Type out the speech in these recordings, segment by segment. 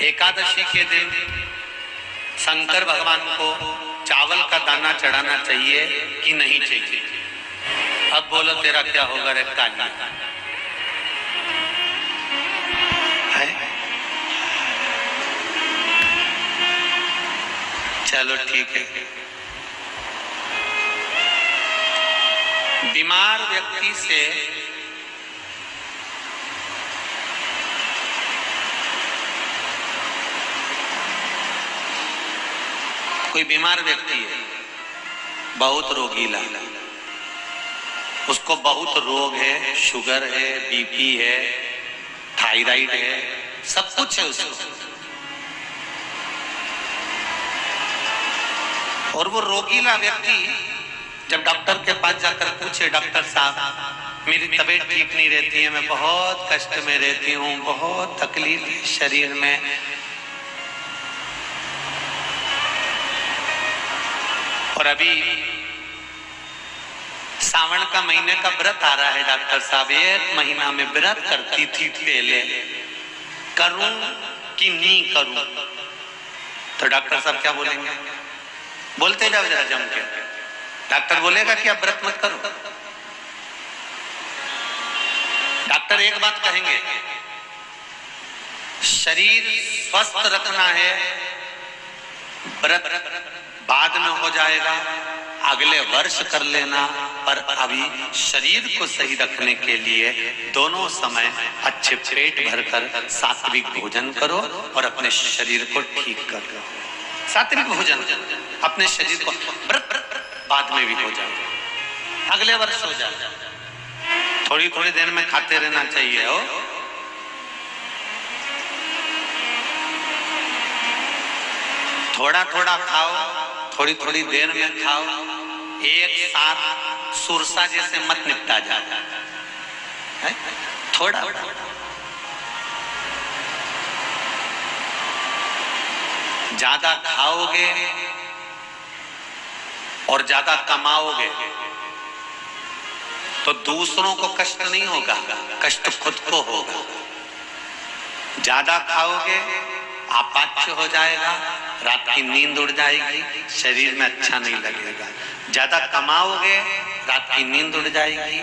एकादशी के दिन शंकर भगवान को चावल का दाना चढ़ाना चाहिए कि नहीं चाहिए? अब बोलो तेरा क्या होगा रे काली? चलो ठीक है। बीमार व्यक्ति से कोई बीमार व्यक्ति है, बहुत रोगीला, उसको बहुत रोग है, शुगर है, बीपी है, थायराइड है, सब कुछ है उसको, और वो रोगीला व्यक्ति जब डॉक्टर के पास जाकर पूछे, डॉक्टर साहब मेरी तबीयत ठीक नहीं रहती है, मैं बहुत कष्ट में रहती हूँ, बहुत तकलीफ है शरीर में, और अभी सावन का महीने का व्रत आ रहा है डॉक्टर साहब, 1 महीना में व्रत करती थी पहले, करूं कि नहीं करूं? तो डॉक्टर साहब क्या बोलेंगे? बोलते जाओ जरा जम के। डॉक्टर बोलेगा कि आप व्रत मत करो। डॉक्टर एक बात कहेंगे, शरीर स्वस्थ रखना है, व्रत बाद में हो जाएगा, अगले वर्ष कर लेना, पर अभी शरीर को सही रखने के लिए दोनों समय अच्छे पेट भरकर सात्विक भोजन करो और अपने शरीर को ठीक करो। सात्विक भोजन, अपने शरीर को, व्रत बाद में भी हो जाए, अगले वर्ष हो जाए, थोड़ी थोड़ी देर में खाते रहना चाहिए हो। थोड़ा थोड़ा खाओ, थोड़ी थोड़ी देर में खाओ, एक साथ सुरसा जैसे मत निपटा जाए, थोड़ा ज्यादा खाओगे और ज्यादा कमाओगे तो दूसरों को कष्ट नहीं होगा, कष्ट खुद को होगा। ज्यादा खाओगे अपाच्य हो जाएगा, रात की नींद उड़ जाएगी, शरीर में अच्छा नहीं लगेगा। ज्यादा कमाओगे, रात की नींद उड़ जाएगी,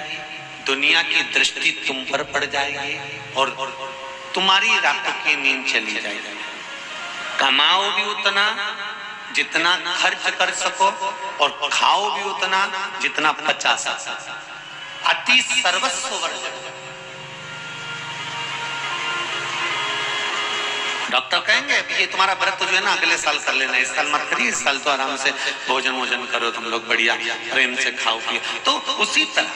दुनिया की दृष्टि तुम पर पड़ जाएगी और तुम्हारी रातों की नींद चली जाएगी। कमाओ भी उतना जितना खर्च कर सको और खाओ भी उतना जितना पचा सको। अति सर्वस्व वर्जन। डॉक्टर कहेंगे ये तुम्हारा व्रत जो है ना अगले साल कर लेना, इस साल मत करिए, इस साल तो आराम से भोजन वोजन करो तुम लोग, बढ़िया प्रेम से खाओ पिए। तो उसी तरह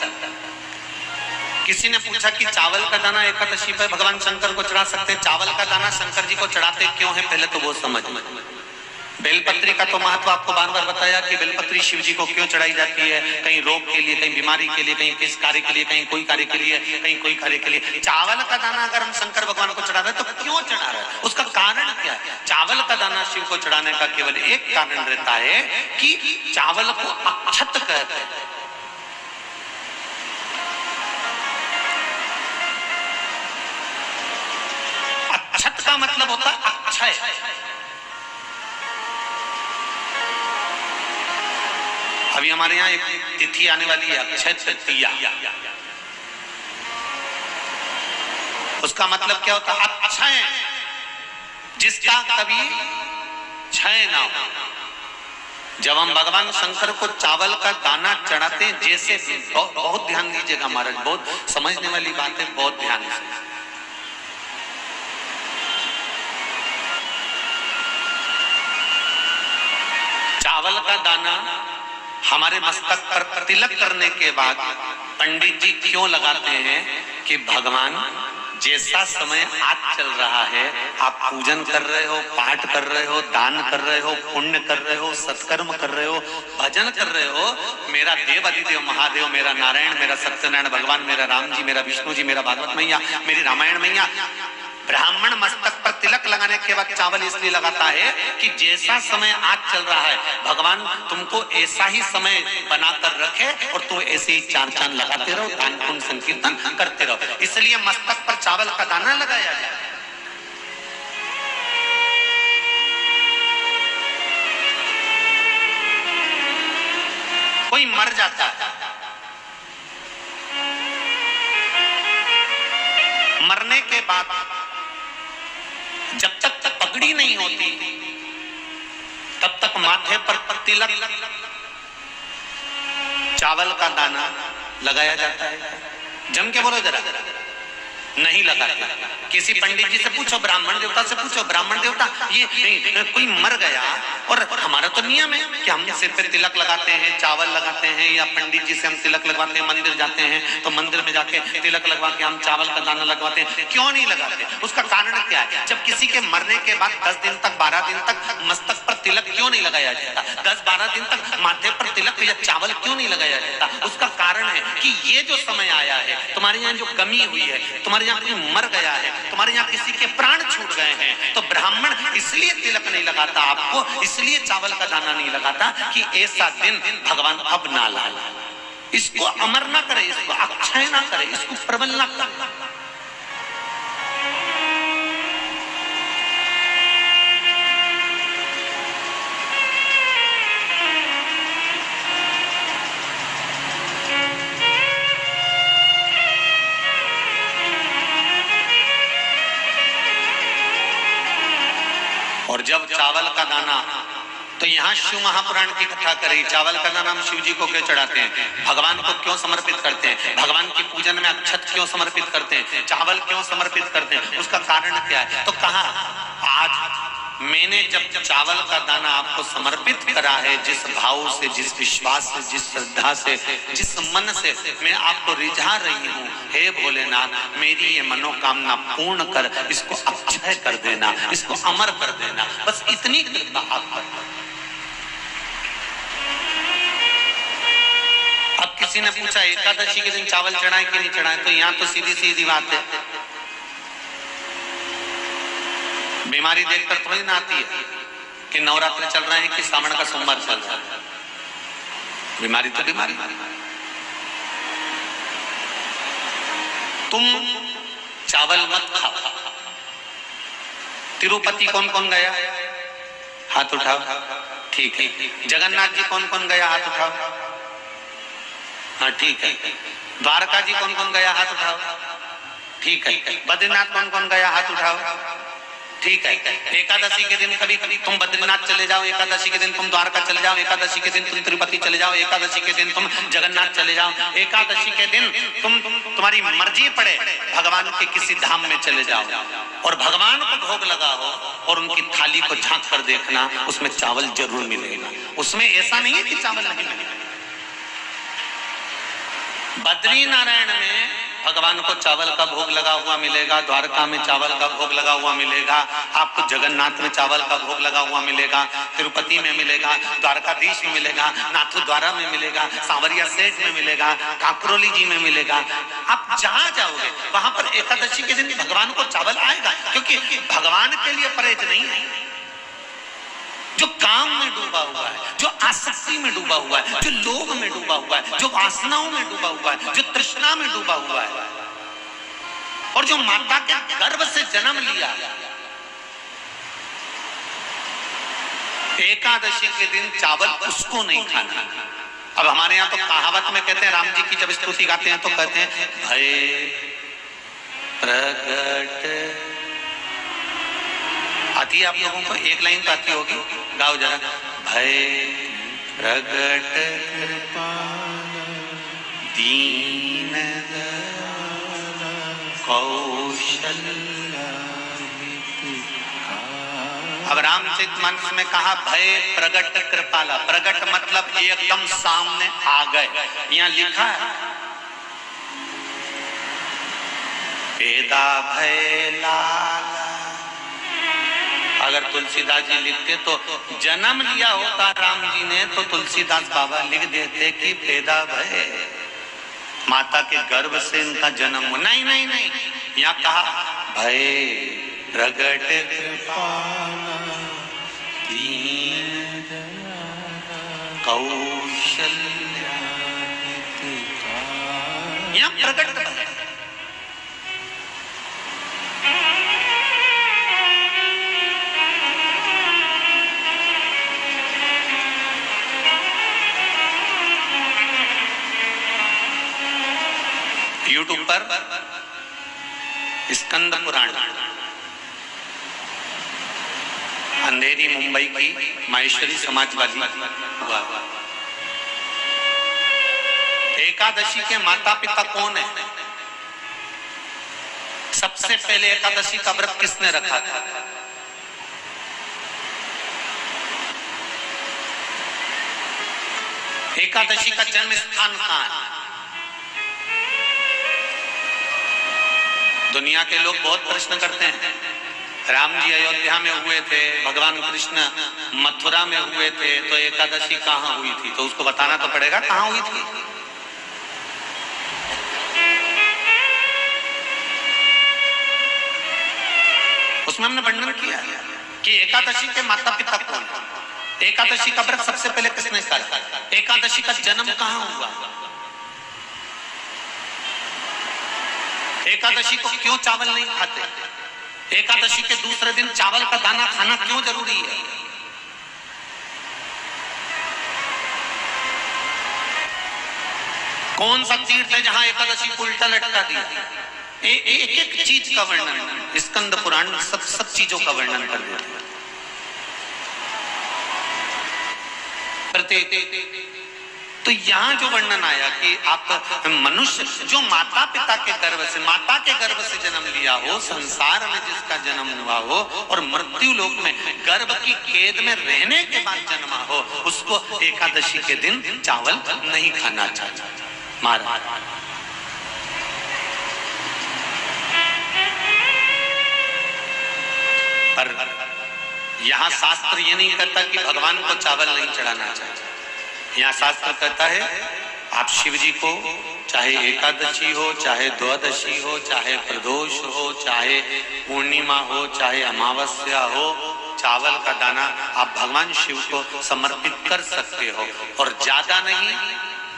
किसी ने पूछा कि चावल का दाना एकादशी पर भगवान शंकर को चढ़ा सकते हैं? चावल का दाना शंकर जी को चढ़ाते क्यों है, पहले तो वो समझ। बेलपत्री का तो महत्व आपको बार बार बताया कि बेलपत्री शिव जी को क्यों चढ़ाई जाती है, कहीं रोग के लिए, कहीं बीमारी के लिए, कहीं किस कार्य के लिए, कहीं कोई कार्य के लिए, कहीं कोई कार्य के लिए। चावल का दाना अगर हम शंकर भगवान को चढ़ा रहे हैं तो क्यों चढ़ा रहे हैं, उसका कारण क्या है? चावल का दाना शिव को चढ़ाने का केवल एक कारण रहता है कि चावल को अक्षत कहते हैं। अक्षत का मतलब होता है अक्षय। अभी हमारे यहाँ एक तिथि आने वाली है, अक्षय तृतीया। उसका मतलब क्या होता है? अक्षय, जिसका कभी क्षय ना हो। जब हम भगवान शंकर को चावल का दाना चढ़ाते हैं, जैसे बहुत ध्यान दीजिएगा महाराज, बहुत समझने वाली बात है, बहुत ध्यान से। चावल का दाना हमारे मस्तक पर तिलक करने के बाद पंडित जी क्यों लगाते हैं कि भगवान जैसा समय आज चल रहा है, आप पूजन कर रहे हो, पाठ कर रहे हो, दान कर रहे हो, पुण्य कर रहे हो, सत्कर्म कर रहे हो, भजन कर रहे हो, मेरा देव अधिदेव महादेव, मेरा नारायण, मेरा सत्यनारायण भगवान, मेरा राम जी, मेरा विष्णु जी, मेरा भागवत मैया, मेरी रामायण मैया, ब्राह्मण मस्तक पर तिलक लगाने के बाद चावल इसलिए लगाता है कि जैसा समय आज चल रहा है भगवान तुमको ऐसा ही समय बनाकर रखे और तुम ऐसे ही चार चांद लगाते रहो, दान पुण्य संकीर्तन करते रहो, इसलिए मस्तक पर चावल का दाना लगाया जाए। कोई मर जाता है, मरने के बाद जब तक पगड़ी नहीं होती तब तक माथे पर तिलक, चावल का दाना लगाया जाता है। जम के बोलो जरा, नहीं लगाते। किसी पंडित जी से पूछो, ब्राह्मण देवता से पूछो, ब्राह्मण देवता ये कोई मर गया और हमारा तो नियम है कि हम सिर पे तिलक लगाते हैं, चावल लगाते हैं, या पंडित जी से हम तिलक लगवाते हैं, मंदिर जाते हैं तो मंदिर में जाके तिलक लगवा के हम चावल का दाना लगवाते हैं, क्यों नहीं लगाते? उसका कारण क्या है? जब किसी के मरने के बाद 10 दिन तक 12 दिन तक मस्तक पर तिलक क्यों नहीं लगाया जाता? 10-12 दिन तक माथे पर तिलक या चावल क्यों नहीं लगाया जाता? उसका कारण है कि ये जो समय आया है, तुम्हारे यहाँ जो कमी हुई है, तुम्हारे यहाँ कोई मर गया है, तुम्हारे यहाँ किसी के प्राण छूट गए हैं, तो ब्राह्मण इसलिए तिलक नहीं लगाता आपको, इसलिए चावल का दाना नहीं लगाता कि ऐसा दिन भगवान अब ना लाए, इसको अमर ना करे, इसको अक्षय ना करे, इसको प्रबल ना करे। और जब चावल का दाना, तो यहाँ शिव महापुराण की कथा करी, चावल का दाना हम शिव जी को क्यों चढ़ाते हैं, भगवान को क्यों समर्पित करते हैं, भगवान की पूजन में अक्षत क्यों समर्पित करते हैं, चावल क्यों समर्पित करते हैं, उसका कारण क्या है? तो कहा आज मैंने जब चावल का दाना आपको समर्पित करा है, जिस भाव से, जिस विश्वास से, जिस श्रद्धा से, जिस मन से मैं आपको रिझा रही हूँ, हे भोलेनाथ मेरी ये मनोकामना पूर्ण कर, इसको अक्षय कर देना, इसको अमर कर देना, बस इतनी कृपा आप कर। अब किसी ने पूछा एकादशी के दिन चावल चढ़ाए कि नहीं चढ़ाए, तो यहाँ तो सीधी सीधी बात है, बीमारी देखकर थोड़ी ना आती है कि नवरात्र चल रहे हैं कि सावन का सोमवार चल रहा है, बीमारी तो बीमारी। तुम चावल मत खाओ। तिरुपति कौन कौन गया? हाथ उठाओ। ठीक है। जगन्नाथ जी कौन कौन गया? हाथ उठाओ। हाँ ठीक है। द्वारका जी कौन कौन गया? हाथ उठाओ। ठीक है। बद्रीनाथ कौन कौन गया? हाथ उठाओ। ठीक है। एकादशी के दिन कभी कभी तुम बद्रीनाथ चले जाओ, एकादशी के दिन तुम द्वारका चले जाओ, एकादशी के दिन तुम तिरुपति चले जाओ, एकादशी के दिन तुम जगन्नाथ चले जाओ, एकादशी के दिन तुम्हारी मर्जी पड़े भगवान के किसी धाम में चले जाओ और भगवान को भोग लगाओ और उनकी थाली को झांक कर देखना, उसमें चावल जरूर मिलेगा। उसमें ऐसा नहीं है कि चावल नहीं मिलेगा। बद्री नारायण में भगवान को चावल का भोग लगा हुआ मिलेगा, द्वारका में चावल का भोग लगा हुआ मिलेगा, आपको जगन्नाथ में चावल का भोग लगा हुआ मिलेगा, तिरुपति में मिलेगा, द्वारकाधीश में मिलेगा, नाथद्वारा में मिलेगा, सांवरिया सेठ में मिलेगा, काकरोली जी में मिलेगा। आप जहां जाओगे वहां पर एकादशी के दिन भगवान को चावल आएगा, क्योंकि भगवान के लिए परहेज नहीं है। जो काम में डूबा हुआ है, जो आसक्ति में डूबा हुआ है, जो लोभ में डूबा हुआ है, जो वासनाओं में डूबा हुआ है, जो तृष्णा में डूबा हुआ है और जो माता के गर्भ से जन्म लिया, एकादशी के दिन चावल उसको नहीं खाना। अब हमारे यहाँ तो कहावत में कहते हैं, राम जी की जब स्तुति गाते हैं तो कहते हैं भय प्रगट। आती है आप लोगों को? एक लाइन तो आती होगी, गाओ जरा। भय प्रगट दीन कौशल्या। अब रामचरितमानस में कहा भय प्रगट कृपाला। प्रगट मतलब एकदम सामने आ गए। यहाँ लिखा है वेदा भय लाला। अगर तुलसीदास जी लिखते तो जन्म लिया होता राम जी ने तो तुलसीदास बाबा लिख देते कि पैदा भय, माता के गर्भ से इनका जन्म। नहीं नहीं नहीं, यहाँ कहा भय प्रगट कौशल्या। यहाँ प्रगट पर स्कंद पुराण, अंधेरी मुंबई की माहेश्वरी समाजवादी हुआ। एकादशी के माता पिता कौन है? सबसे पहले एकादशी का व्रत किसने रखा था? एकादशी का जन्म स्थान कहां है? दुनिया के लोग बहुत प्रश्न करते हैं, राम जी अयोध्या में हुए थे, भगवान कृष्ण मथुरा में हुए थे, तो एकादशी कहां हुई थी? तो उसको बताना तो पड़ेगा कहां हुई थी। उसमें हमने वर्णन किया कि एकादशी के माता पिता कौन है, एकादशी का व्रत सबसे पहले किसने करा, एकादशी का जन्म कहां हुआ, एकादशी को क्यों चावल नहीं खाते, एकादशी के दूसरे दिन चावल का दाना खाना क्यों जरूरी है। कौन सा तीर्थ है जहां एकादशी को उल्टा लटका दिया। एक एक चीज का वर्णन स्कंद पुराण सब चीजों का वर्णन कर देते हैं। तो यहां जो वर्णन आया कि आप मनुष्य जो माता पिता के गर्भ से, माता के गर्भ से जन्म लिया हो, संसार में जिसका जन्म हुआ हो और मृत्यु लोक में गर्भ की कैद में रहने के बाद जन्मा हो, उसको एकादशी के दिन चावल नहीं खाना चाहिए। महाराज पर यहां शास्त्र ये नहीं कहता कि भगवान को चावल नहीं चढ़ाना चाहिए। यहाँ शास्त्र कहता है आप शिव जी को चाहे एकादशी हो, चाहे द्वादशी हो, चाहे प्रदोष हो, चाहे पूर्णिमा हो, चाहे अमावस्या हो, चावल का दाना आप भगवान शिव को समर्पित कर सकते हो। और ज्यादा नहीं,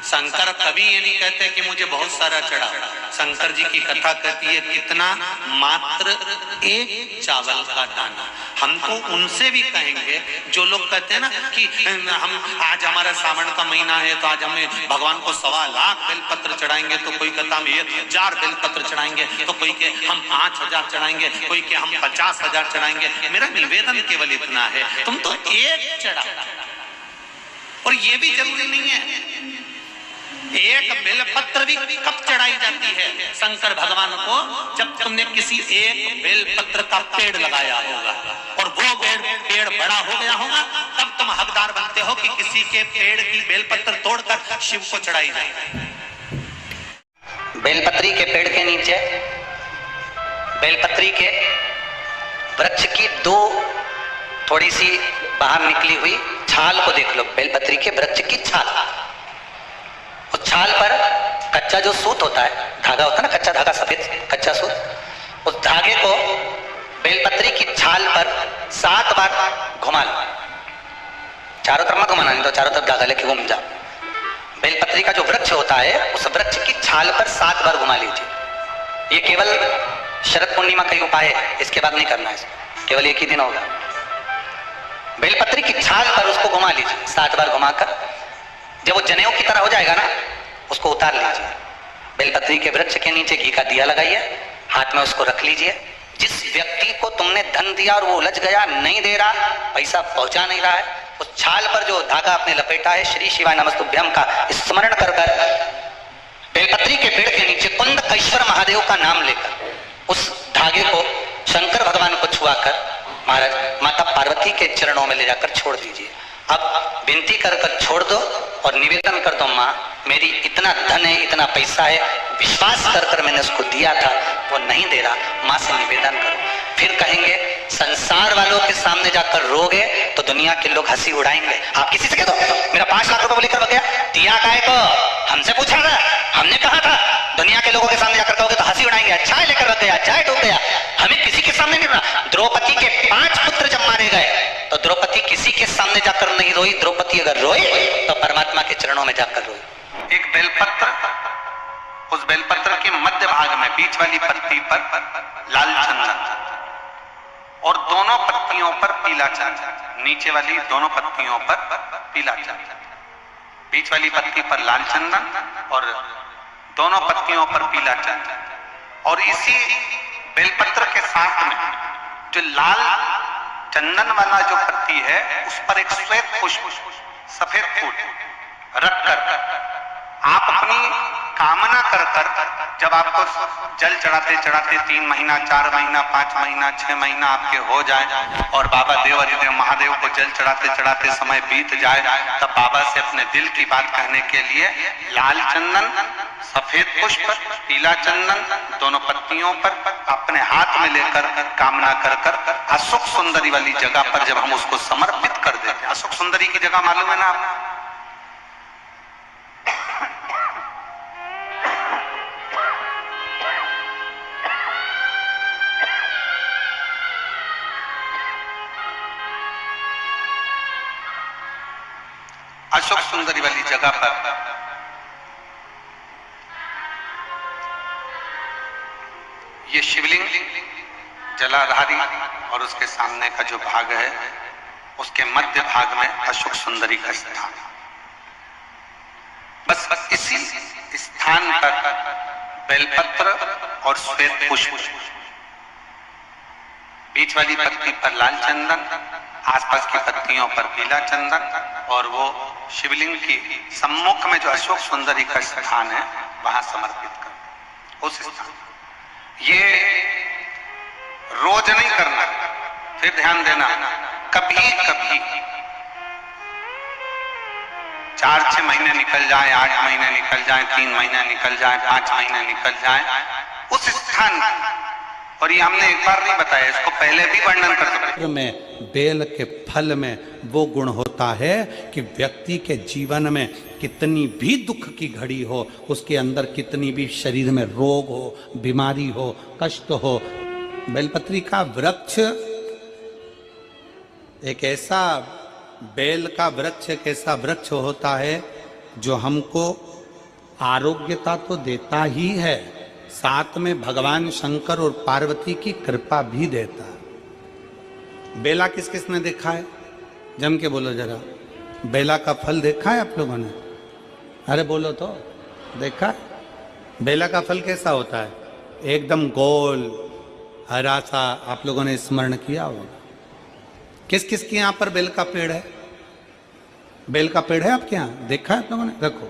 शंकर कभी ये नहीं कहते कि मुझे बहुत सारा चढ़ा। शंकर जी की कथा कहती है कितना, मात्र एक चावल का दाना। हम तो उनसे भी कहेंगे जो लोग कहते हैं ना कि हम आज हमारा सावन का महीना है तो आज हमें भगवान को 1.25 लाख बेलपत्र चढ़ाएंगे, तो कोई कहता हम 1000 बेलपत्र चढ़ाएंगे, तो कोई के हम 5000 चढ़ाएंगे, कोई के हम 50,000 चढ़ाएंगे। मेरा निवेदन केवल इतना है, तुम तो एक चढ़ा। और ये भी जरूरी नहीं है एक बेलपत्र भी कब चढ़ाई जाती है शंकर भगवान को, जब तुमने किसी एक बेलपत्र का पेड़ लगाया होगा और वो पेड़ बड़ा हो गया होगा, तब तुम हकदार बनते हो कि किसी के पेड़ की बेलपत्र तोड़कर शिव को चढ़ाई जाए। बेलपत्री के पेड़ के नीचे बेलपत्री के वृक्ष की 2 थोड़ी सी बाहर निकली हुई छाल को देख लो। बेलपत्री के वृक्ष की छाल, उस छाल पर कच्चा जो सूत होता है, धागा होता है ना, कच्चा धागा, सफेद कच्चा सूत, उस धागे को बेलपत्री की छाल पर 7 बार घुमा लो। चारों तरफ मत घुमाना, नहीं तो चारों तरफ धागा लेके घूम जाओ। बेलपत्री का जो वृक्ष होता है उस वृक्ष की छाल पर 7 बार घुमा लीजिए। ये केवल शरद पूर्णिमा का ही उपाय है, इसके बाद नहीं करना है, केवल एक ही दिन होगा। बेलपत्री की छाल पर उसको घुमा लीजिए 7 बार घुमाकर। जब वो जनेऊ की तरह हो जाएगा ना, उसको उतार लीजिए। बेलपत्री के वृक्ष के नीचे घी का दिया लगाइए, हाथ में उसको रख लीजिए। जिस व्यक्ति को तुमने धन दिया और वो उलझ गया, नहीं दे रहा, पैसा पहुंचा नहीं रहा है, उस छाल पर जो धागा आपने लपेटा है, श्री शिवाय नमस्तुभ्यम का स्मरण कर बेलपत्री के पेड़ के नीचे कुंदकेश्वर महादेव का नाम लेकर उस धागे को शंकर भगवान को छुआकर महाराज माता पार्वती के चरणों में ले जाकर छोड़ दीजिए। अब विनती कर छोड़ दो और निवेदन कर दो, माँ मेरी इतना धन है, इतना पैसा है, विश्वास कर मैंने उसको दिया था, वो नहीं दे रहा, माँ से निवेदन करो। फिर कहेंगे संसार वालों के सामने जाकर रोगे तो दुनिया के लोग हंसी उड़ाएंगे। आप किसी से कह दो मेरा 5 लाख रुपए लेकर गया, दिया काहे को, हमसे पूछा था, हमने कहा था। दुनिया के लोगों के सामने जाकर कहोगे तो हंसी उड़ाएंगे, अच्छा है लेकर गया, अच्छा है डूब गया। हमें किसी के सामने नहीं रोना। द्रौपदी के 5 पुत्र जब मारे गए तो द्रौपदी किसी के सामने जाकर नहीं रोई। द्रौपदी अगर रोई तो परमात्मा के चरणों में जाकर रोई। एक बेलपत्र, उस बेलपत्र के मध्य भाग में बीच वाली पत्ती पर लाल चंदन और दोनों पत्तियों पर पीला चंदन, नीचे वाली दोनों पत्तियों पर पीला चंदन, बीच वाली पत्ती पर लाल चंदन और दोनों पत्तियों पर पीला चंदन, और इसी बेलपत्र के साथ में जो लाल चंदन वाला जो पत्ती है उस पर एक श्वेत पुष्प, सफेद फूल रखकर आप अपनी कामना कर जब आपको जल चढ़ाते चढ़ाते 3 महीना, 4 महीना, 5 महीना, 6 महीना आपके हो जाए और बाबा देवाधिदेव महादेव को जल चढ़ाते चढ़ाते समय बीत जाए, तब बाबा से अपने दिल की बात कहने के लिए लाल चंदन, सफेद पुष्प, पीला चंदन दोनों पत्तियों पर अपने हाथ में लेकर कामना कर अशोक सुंदरी वाली जगह पर जब हम उसको समर्पित कर देते। अशोक सुंदरी की जगह मालूम है ना आपको? अशोक सुंदरी वाली जगह पर ये शिवलिंग जलाधारी और उसके सामने का जो भाग है उसके मध्य भाग में अशोक सुंदरी का स्थान। बस इसी स्थान पर बेलपत्र और श्वेत पुष्प, बीच वाली पत्ती पर लाल चंदन, आसपास की पत्तियों पर पीला चंदन, और वो शिवलिंग की सम्मुख में जो अशोक सुंदरी का स्थान है वहां समर्पित कर। उस स्थान ये रोज नहीं करना, फिर ध्यान देना, कभी कभी 4-6 महीने निकल जाए, 8 महीने निकल जाए, 3 महीने निकल जाए, 5 महीने निकल जाए, उस स्थान, और ये हमने एक बार नहीं बताया, इसको पहले भी वर्णन कर सकते में बेल के फल में वो गुण होता है कि व्यक्ति के जीवन में कितनी भी दुख की घड़ी हो, उसके अंदर कितनी भी शरीर में रोग हो, बीमारी हो, कष्ट हो, बेलपत्री का वृक्ष एक ऐसा, बेल का वृक्ष एक ऐसा वृक्ष होता है जो हमको आरोग्यता तो देता ही है, साथ में भगवान शंकर और पार्वती की कृपा भी देता है। बेला किस किस ने देखा है? जम के बोलो जरा, बेला का फल देखा है आप लोगों ने? अरे बोलो तो, देखा है? बेला का फल कैसा होता है? एकदम गोल हरा सा, आप लोगों ने स्मरण किया होगा। किस किस के यहाँ पर बेल का पेड़ है? बेल का पेड़ है आपके यहाँ? देखा है आप लोगों ने? रखो,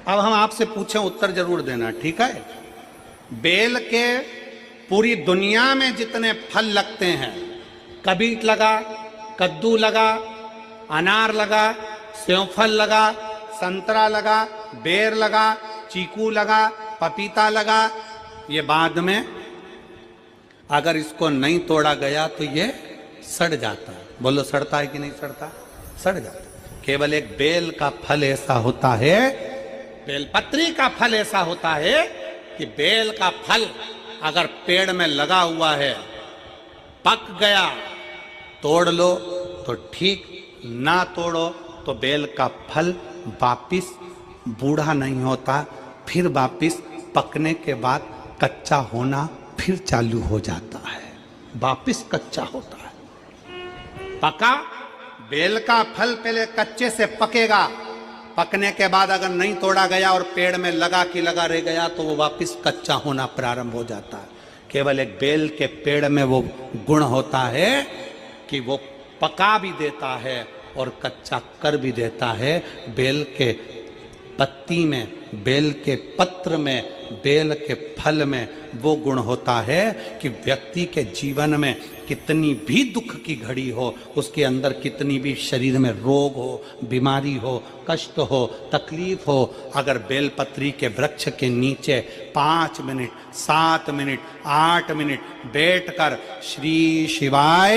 अब हम आपसे पूछें, उत्तर जरूर देना, ठीक है? बेल के पूरी दुनिया में जितने फल लगते हैं, कबीट लगा, कद्दू लगा, अनार लगा, सेवफल लगा, संतरा लगा, बेर लगा, चीकू लगा, पपीता लगा, ये बाद में अगर इसको नहीं तोड़ा गया तो ये सड़ जाता है। बोलो, सड़ता है कि नहीं सड़ता? सड़ जाता है। केवल एक बेल का फल ऐसा होता है, बेलपत्री का फल ऐसा होता है कि बेल का फल अगर पेड़ में लगा हुआ है, पक गया, तोड़ लो तो ठीक, ना तोड़ो तो बेल का फल वापिस बूढ़ा नहीं होता, फिर वापिस पकने के बाद कच्चा होना फिर चालू हो जाता है, वापिस कच्चा होता है। पका बेल का फल पहले कच्चे से पकेगा, पकने के बाद अगर नहीं तोड़ा गया और पेड़ में लगा कि लगा रह गया तो वो वापिस कच्चा होना प्रारंभ हो जाता है। केवल एक बेल के पेड़ में वो गुण होता है कि वो पका भी देता है और कच्चा कर भी देता है। बेल के पत्ती में, बेल के पत्र में, बेल के फल में वो गुण होता है कि व्यक्ति के जीवन में कितनी भी दुख की घड़ी हो, उसके अंदर कितनी भी शरीर में रोग हो, बीमारी हो, कष्ट हो, तकलीफ हो, अगर बेलपत्री के वृक्ष के नीचे 5 मिनट, 7 मिनट, 8 मिनट बैठकर श्री शिवाय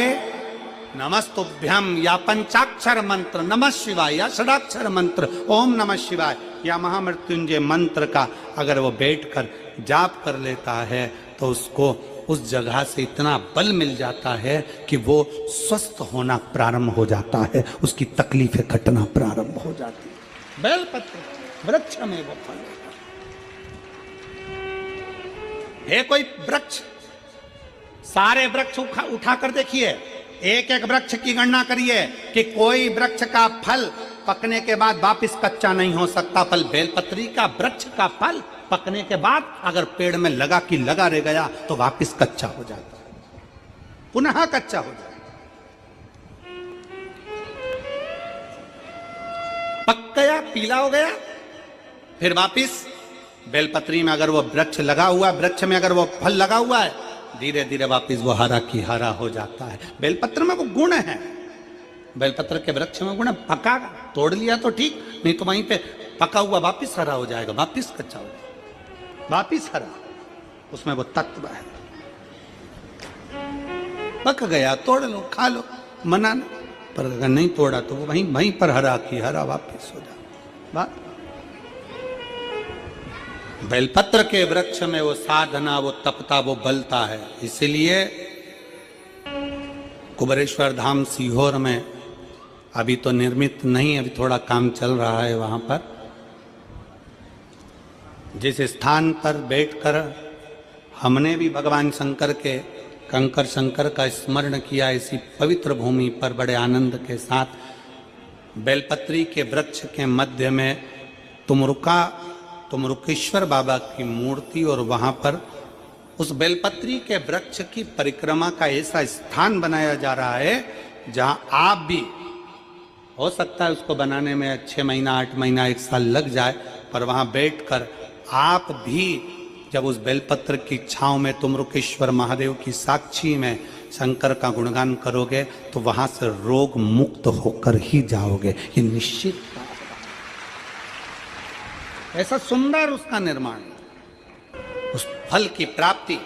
नमस्तुभ्यम या पंचाक्षर मंत्र नमः शिवाय या षडाक्षर मंत्र ओम नमः शिवाय या महामृत्युंजय मंत्र का अगर वो बैठकर जाप कर लेता है तो उसको उस जगह से इतना बल मिल जाता है कि वो स्वस्थ होना प्रारंभ हो जाता है, उसकी तकलीफें घटना प्रारंभ हो जाती है। बेलपत्र वृक्ष में वो फल है। कोई वृक्ष, सारे वृक्ष उठा कर देखिए, एक एक वृक्ष की गणना करिए कि कोई वृक्ष का फल पकने के बाद वापिस कच्चा नहीं हो सकता। फल बेलपत्री का वृक्ष का फल पकने के बाद अगर पेड़ में लगा कि लगा रह गया तो वापिस कच्चा हो जाता है, पुनः कच्चा हो जाता है। पक गया, पीला हो गया, फिर वापिस बेलपत्री में अगर वो वृक्ष लगा हुआ, वृक्ष में अगर वो फल लगा हुआ है, धीरे धीरे वापिस वो हरा की हरा हो जाता है। बेलपत्र में वो गुण है, बेलपत्र के वृक्ष में गुण है। पका तोड़ लिया तो ठीक, नहीं तो वहीं पे पका हुआ वापिस हरा हो जाएगा, वापिस कच्चा हो जाएगा, वापिस हरा, उसमें वो तत्व है। पक गया तोड़ लो, खा लो, मना लो, पर अगर नहीं तोड़ा तो वो वहीं पर हरा की हरा वापिस हो जाए। बात बेलपत्र के वृक्ष में वो साधना, वो तपता, वो बलता है। इसीलिए कुबेरेश्वर धाम सीहोर में अभी तो निर्मित नहीं, अभी थोड़ा काम चल रहा है। वहां पर जिस स्थान पर बैठकर हमने भी भगवान शंकर के कंकर शंकर का स्मरण किया, इसी पवित्र भूमि पर बड़े आनंद के साथ बेलपत्री के वृक्ष के मध्य में तुमरुकेश्वर बाबा की मूर्ति, और वहां पर उस बेलपत्री के वृक्ष की परिक्रमा का ऐसा स्थान बनाया जा रहा है जहां आप भी, हो सकता है उसको बनाने में 6 महीना 8 महीना 1 साल लग जाए, पर वहां बैठकर आप भी जब उस बेलपत्र की छांव में तुमरुकेश्वर महादेव की साक्षी में शंकर का गुणगान करोगे तो वहां से रोग मुक्त होकर ही जाओगे, ये निश्चित। ऐसा सुंदर उसका निर्माण, उस फल की प्राप्ति।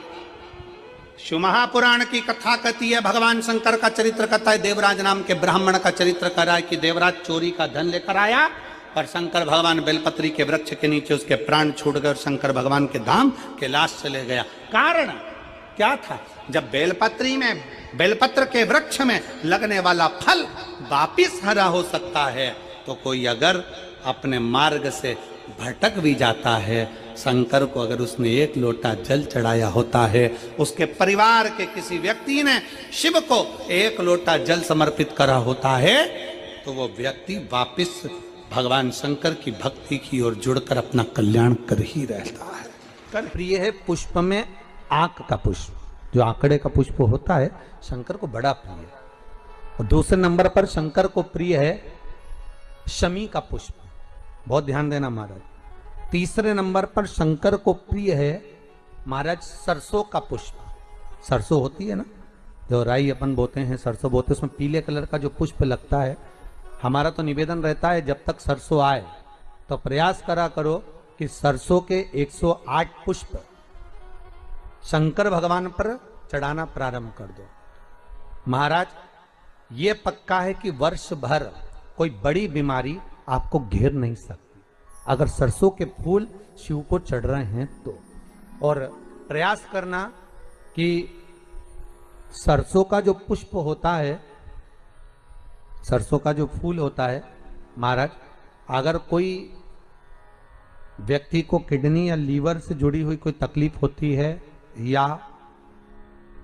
शिव महापुराण की कथा कहती है, भगवान शंकर का चरित्र कहता है, देवराज नाम के ब्राह्मण का चरित्र कर रहा है कि देवराज चोरी का धन लेकर आया, पर शंकर भगवान बेलपत्री के वृक्ष के नीचे उसके प्राण छूट गए और शंकर भगवान के धाम कैलाश चले गया। कारण क्या था? जब बेलपत्र के वृक्ष में लगने वाला फल वापिस हरा हो सकता है, तो कोई अगर अपने मार्ग से भटक भी जाता है, शंकर को अगर उसने 1 लोटा जल चढ़ाया होता है, उसके परिवार के किसी व्यक्ति ने शिव को 1 लोटा जल समर्पित करा होता है, तो वो व्यक्ति वापिस भगवान शंकर की भक्ति की ओर जुड़कर अपना कल्याण कर ही रहता है। प्रिय है पुष्प में आक का पुष्प, जो आंकड़े का पुष्प होता है, शंकर को बड़ा प्रिय है। और दूसरे नंबर पर शंकर को प्रिय है शमी का पुष्प, बहुत ध्यान देना महाराज। तीसरे नंबर पर शंकर को प्रिय है महाराज सरसों का पुष्प। सरसों होती है ना, जो राई अपन बोते हैं, सरसों बोते, उसमें पीले कलर का जो पुष्प लगता है। हमारा तो निवेदन रहता है जब तक सरसों आए तो प्रयास करा करो कि सरसों के 108 पुष्प शंकर भगवान पर चढ़ाना प्रारंभ कर दो। महाराज ये पक्का है कि वर्ष भर कोई बड़ी बीमारी आपको घेर नहीं सकती अगर सरसों के फूल शिव को चढ़ रहे हैं तो। और प्रयास करना कि सरसों का जो पुष्प होता है, सरसों का जो फूल होता है महाराज, अगर कोई व्यक्ति को किडनी या लीवर से जुड़ी हुई कोई तकलीफ होती है, या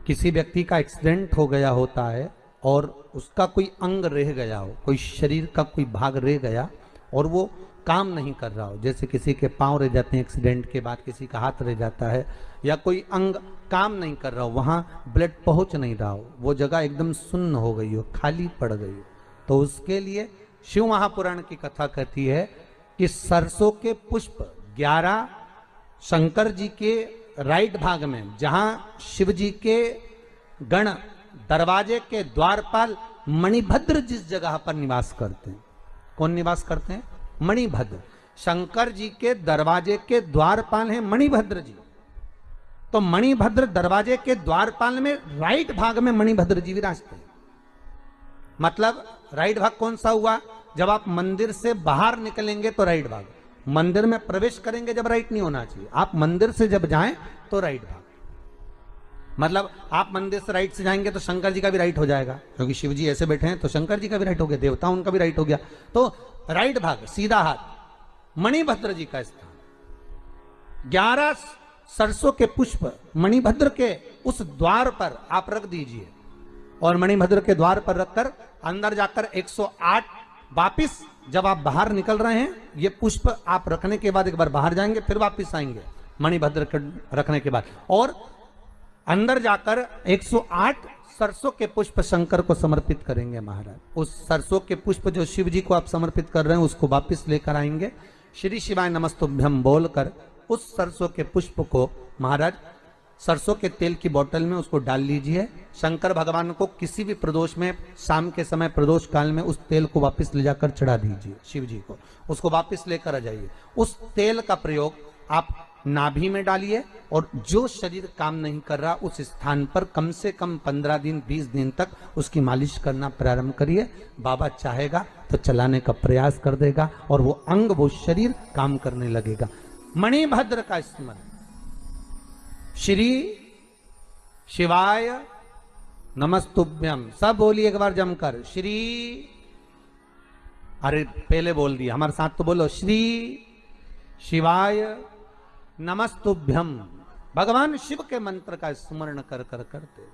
किसी व्यक्ति का एक्सीडेंट हो गया होता है और उसका कोई अंग रह गया हो, कोई शरीर का कोई भाग रह गया और वो काम नहीं कर रहा हो, जैसे किसी के पांव रह जाते हैं एक्सीडेंट के बाद, किसी का हाथ रह जाता है, या कोई अंग काम नहीं कर रहा हो, वहां ब्लड पहुंच नहीं रहा हो, वो जगह एकदम सुन्न हो गई हो, खाली पड़ गई हो, तो उसके लिए शिव महापुराण की कथा कहती है कि सरसों के पुष्प 11 शंकर जी के राइट भाग में, जहां शिव जी के गण दरवाजे के द्वारपाल मणिभद्र जिस जगह पर निवास करते हैं, कौन निवास करते हैं? मणिभद्र। शंकर जी के दरवाजे के द्वारपाल हैं मणिभद्र जी। तो मणिभद्र दरवाजे के द्वारपाल में राइट भाग में मणिभद्र जी विराजते हैं। मतलब राइट भाग कौन सा हुआ? जब आप मंदिर से बाहर निकलेंगे तो राइट भाग, मंदिर में प्रवेश करेंगे जब राइट नहीं होना चाहिए, आप मंदिर से जब जाएं तो राइट भाग। मतलब आप मंदिर से राइट से जाएंगे तो शंकर जी का भी राइट हो जाएगा, क्योंकि शिव जी ऐसे बैठे हैं तो शंकर जी का भी राइट हो गया, देवता उनका भी राइट हो गया, तो राइट भाग सीधा हाथ मणिभद्र जी का स्थान। 11 सरसों के पुष्प मणिभद्र के उस द्वार पर आप रख दीजिए, और मणिभद्र के द्वार पर रखकर अंदर जाकर 108 वापिस जब आप बाहर निकल रहे हैं, ये पुष्प आप रखने के बाद एक बार बाहर जाएंगे, फिर वापस आएंगे मणिभद्र रखने के बाद, और अंदर जाकर 108 सरसों के पुष्प शंकर को समर्पित करेंगे महाराज। उस सरसों के पुष्प जो शिव जी को आप समर्पित कर रहे हैं उसको वापस लेकर आएंगे, श्री शिवाय नमस्तुभ्यम बोलकर उस सरसों के पुष्प को महाराज सरसों के तेल की बोतल में उसको डाल लीजिए। शंकर भगवान को किसी भी प्रदोष में, शाम के समय प्रदोष काल में उस तेल को वापस ले जाकर चढ़ा दीजिए शिव जी को, उसको वापस लेकर आ जाइए। उस तेल का प्रयोग आप नाभि में डालिए, और जो शरीर काम नहीं कर रहा उस स्थान पर कम से कम 15 दिन 20 दिन तक उसकी मालिश करना प्रारंभ करिए। बाबा चाहेगा तो चलाने का प्रयास कर देगा और वो अंग, वो शरीर काम करने लगेगा। मणिभद्र का स्मरण, श्री शिवाय नमस्तुभ्यम, सब बोलिए एक बार जमकर, श्री, अरे पहले बोल दिया, हमारे साथ तो बोलो, श्री शिवाय नमस्तुभ्यम। भगवान शिव के मंत्र का स्मरण कर कर करते।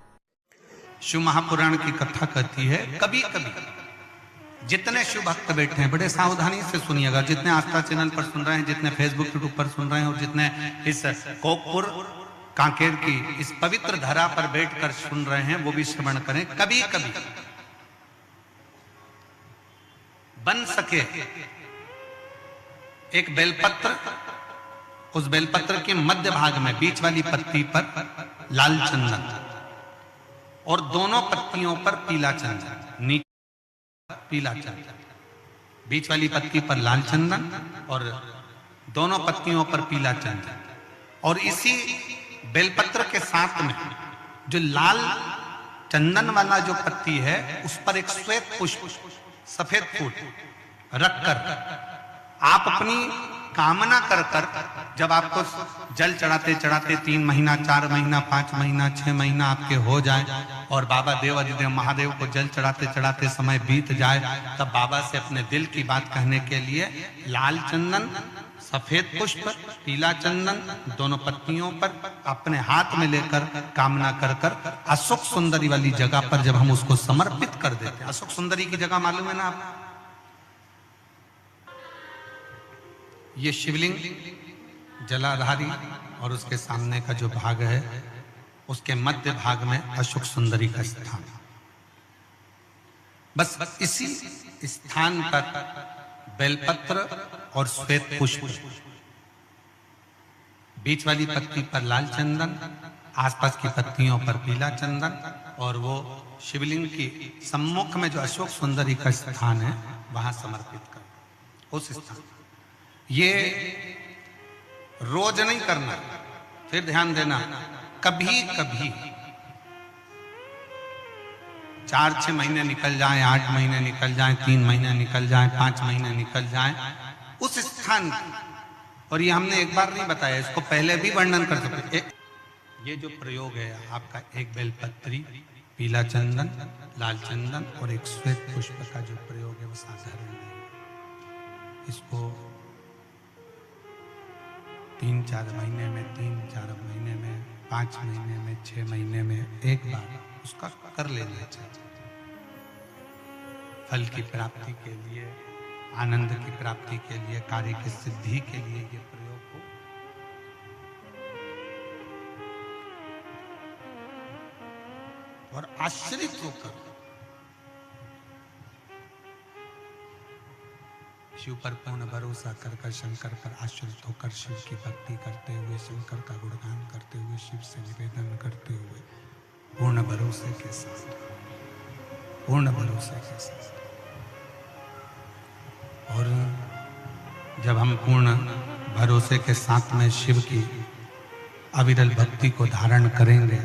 शिव महापुराण की कथा कहती है, कभी कभी जितने शिव भक्त बैठे हैं बड़े सावधानी से सुनिएगा, जितने आस्था चैनल पर सुन रहे हैं, जितने फेसबुक यूट्यूब पर सुन रहे हैं, और जितने इस कोकपुर कांकेर की इस पवित्र धरा पर बैठकर सुन रहे हैं वो भी श्रवण करें। कभी कभी बन सके एक बेलपत्र, उस बेलपत्र के मध्य भाग में बीच वाली पत्ती पर लाल चंदन और दोनों पत्तियों पर पीला चंदन, नीचे पीला चंदन, बीच वाली पत्ती पर लाल चंदन और दोनों पत्तियों पर पीला चंदन, और इसी बेलपत्र के साथ में जो लाल चंदन वाला जो पत्ती है उस पर एक श्वेत पुष्प, सफेद फूल रखकर आप अपनी कामना कर कर, जब आपको जल चढ़ाते चढ़ाते 3 महीना 4 महीना 5 महीना 6 महीना आपके हो जाए और बाबा देव अधिदेव महादेव को जल चढ़ाते चढ़ाते समय बीत जाए, तब बाबा से अपने दिल की बात कहने के लिए लाल चंदन, सफेद पुष्प, पीला चंदन दोनों पत्तियों पर अपने हाथ में लेकर कामना कर कर अशोक सुंदरी वाली जगह पर जब हम उसको समर्पित कर देते हैं, अशोक सुंदरी की जगह मालूम है ना आप, ये शिवलिंग जलाधारी और उसके सामने का जो भाग है उसके मध्य भाग में अशोक सुंदरी का स्थान। बस इसी स्थान पर बेलपत्र और श्वेत पुष्प, बीच वाली पत्ती पर लाल चंदन, आसपास की पत्तियों पर पीला चंदन, और वो शिवलिंग की सम्मुख में जो अशोक सुंदरी का स्थान है वहां समर्पित कर। उस स्थान ये रोज नहीं करना, फिर ध्यान देना, कभी कभी 4-6 महीने निकल जाएं, 8 महीने निकल जाएं, 3 महीने निकल जाएं, 5 महीने निकल जाएं, उस स्थान, और ये हमने एक बार नहीं बताया, इसको पहले भी वर्णन कर सकते। ये जो प्रयोग है आपका, एक बेलपत्री, पीला चंदन, लाल चंदन और एक श्वेत पुष्प का जो प्रयोग है वो साधारण नहीं। इसको 3-4 महीने में, 3-4 महीने में, 5 महीने में, 6 महीने में एक बार उसका कर लेना चाहिए। फल की प्राप्ति के लिए, आनंद की प्राप्ति के लिए, कार्य की सिद्धि के लिए ये प्रयोग हो। और आश्रित होकर शिव पर पूर्ण भरोसा कर शंकर पर आश्रित होकर शिव की भक्ति करते हुए, शंकर का गुणगान करते हुए, शिव से निवेदन करते हुए, पूर्ण भरोसे के साथ, पूर्ण भरोसे के साथ। और जब हम पूर्ण भरोसे के साथ में शिव की अविरल भक्ति को धारण करेंगे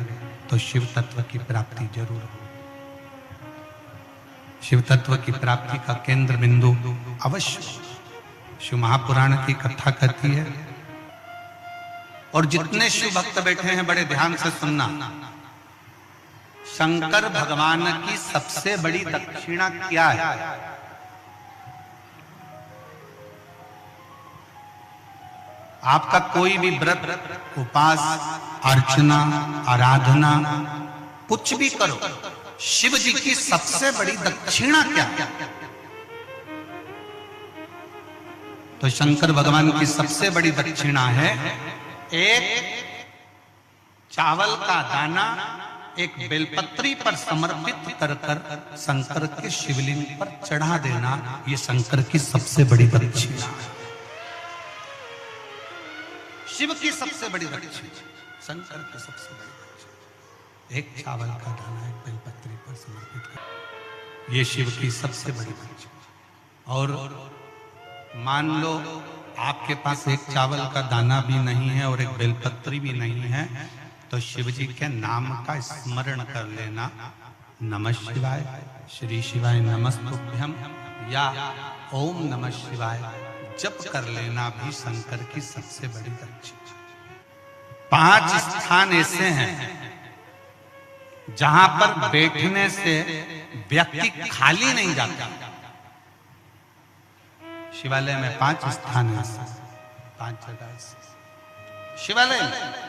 तो शिव तत्व की प्राप्ति जरूर हो। शिव तत्व की प्राप्ति का केंद्र बिंदु अवश्य शिव महापुराण की कथा कहती है। और जितने शिव भक्त बैठे हैं बड़े ध्यान से सुनना, शंकर भगवान की सबसे बड़ी दक्षिणा क्या है? आपका कोई भी व्रत, उपास, अर्चना, आराधना कुछ भी करो, शिव जी की सबसे बड़ी दक्षिणा क्या है? तो शंकर भगवान की सबसे बड़ी दक्षिणा है एक चावल का दाना एक बेलपत्री पर समर्पित कर कर शंकर के शिवलिंग पर चढ़ा देना, ये शंकर की सबसे बड़ी दक्षिणा है। शिव की सबसे बड़ी दक्षिणा, शंकर की सबसे बड़ी दक्षिणा एक चावल का दाना एक बेलपत्री पर समर्पित कर, ये शिव की सबसे बड़ी दक्षिणा। और मान लो आपके पास एक चावल का दाना भी नहीं है और एक बेलपत्री भी नहीं है, तो शिव जी के नाम का स्मरण कर लेना, नमः शिवाय, श्री शिवाय नमस्तुभ्यम या ओम नमः शिवाय जप कर लेना भी शंकर की सबसे बड़ी दक्षिणा। 5 स्थान ऐसे हैं जहां पर बैठने से व्यक्ति खाली नहीं जाता। शिवालय में 5 स्थान है, 5 जगह शिवालय में।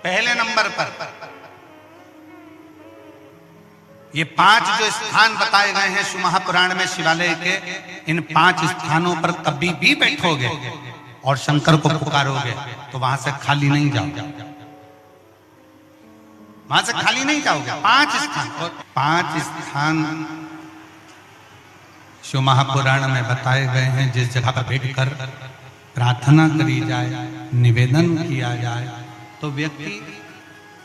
पहले नंबर पर ये 5 जो स्थान बताए गए हैं शिव महापुराण में शिवालय के, इन 5 स्थानों पर कभी भी बैठोगे और शंकर को पुकारोगे तो वहां से खाली नहीं जाओगे, वहां से खाली नहीं जाओगे। 5 स्थान, और 5 स्थान शिव महापुराण में बताए गए हैं। जिस जगह पर बैठकर प्रार्थना करी जाए, निवेदन किया जाए तो व्यक्ति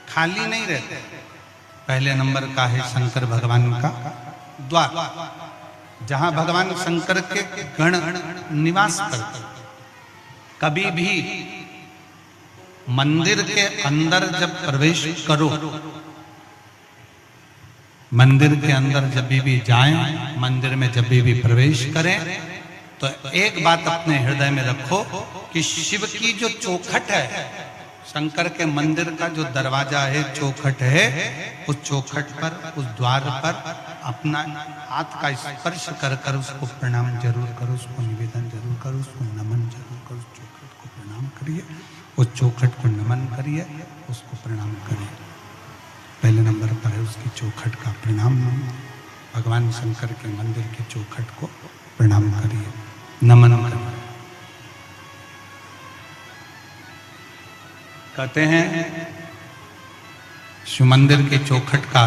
खाली नहीं रहते। पहले नंबर का है शंकर भगवान का द्वार, जहां भगवान शंकर के गण निवास करते। कभी भी मंदिर के अंदर जब प्रवेश करो, मंदिर के अंदर जब भी जाएं, मंदिर में जब भी प्रवेश करें तो एक बात अपने हृदय में रखो कि शिव की जो चौखट है, शंकर के मंदिर का जो दरवाजा है, चौखट है, उस चौखट पर, उस द्वार पर अपना हाथ का स्पर्श कर कर उसको प्रणाम जरूर करो, उसको निवेदन जरूर करो, उसको नमन जरूर करो। उस चौखट को प्रणाम करिए, उस चौखट को नमन करिए, उसको प्रणाम करिए। पहले नंबर पर है उसकी चौखट का प्रणाम। भगवान शंकर के मंदिर की चौखट को प्रणाम करिए, नमन करिए। कहते हैं शिव मंदिर के चौखट का,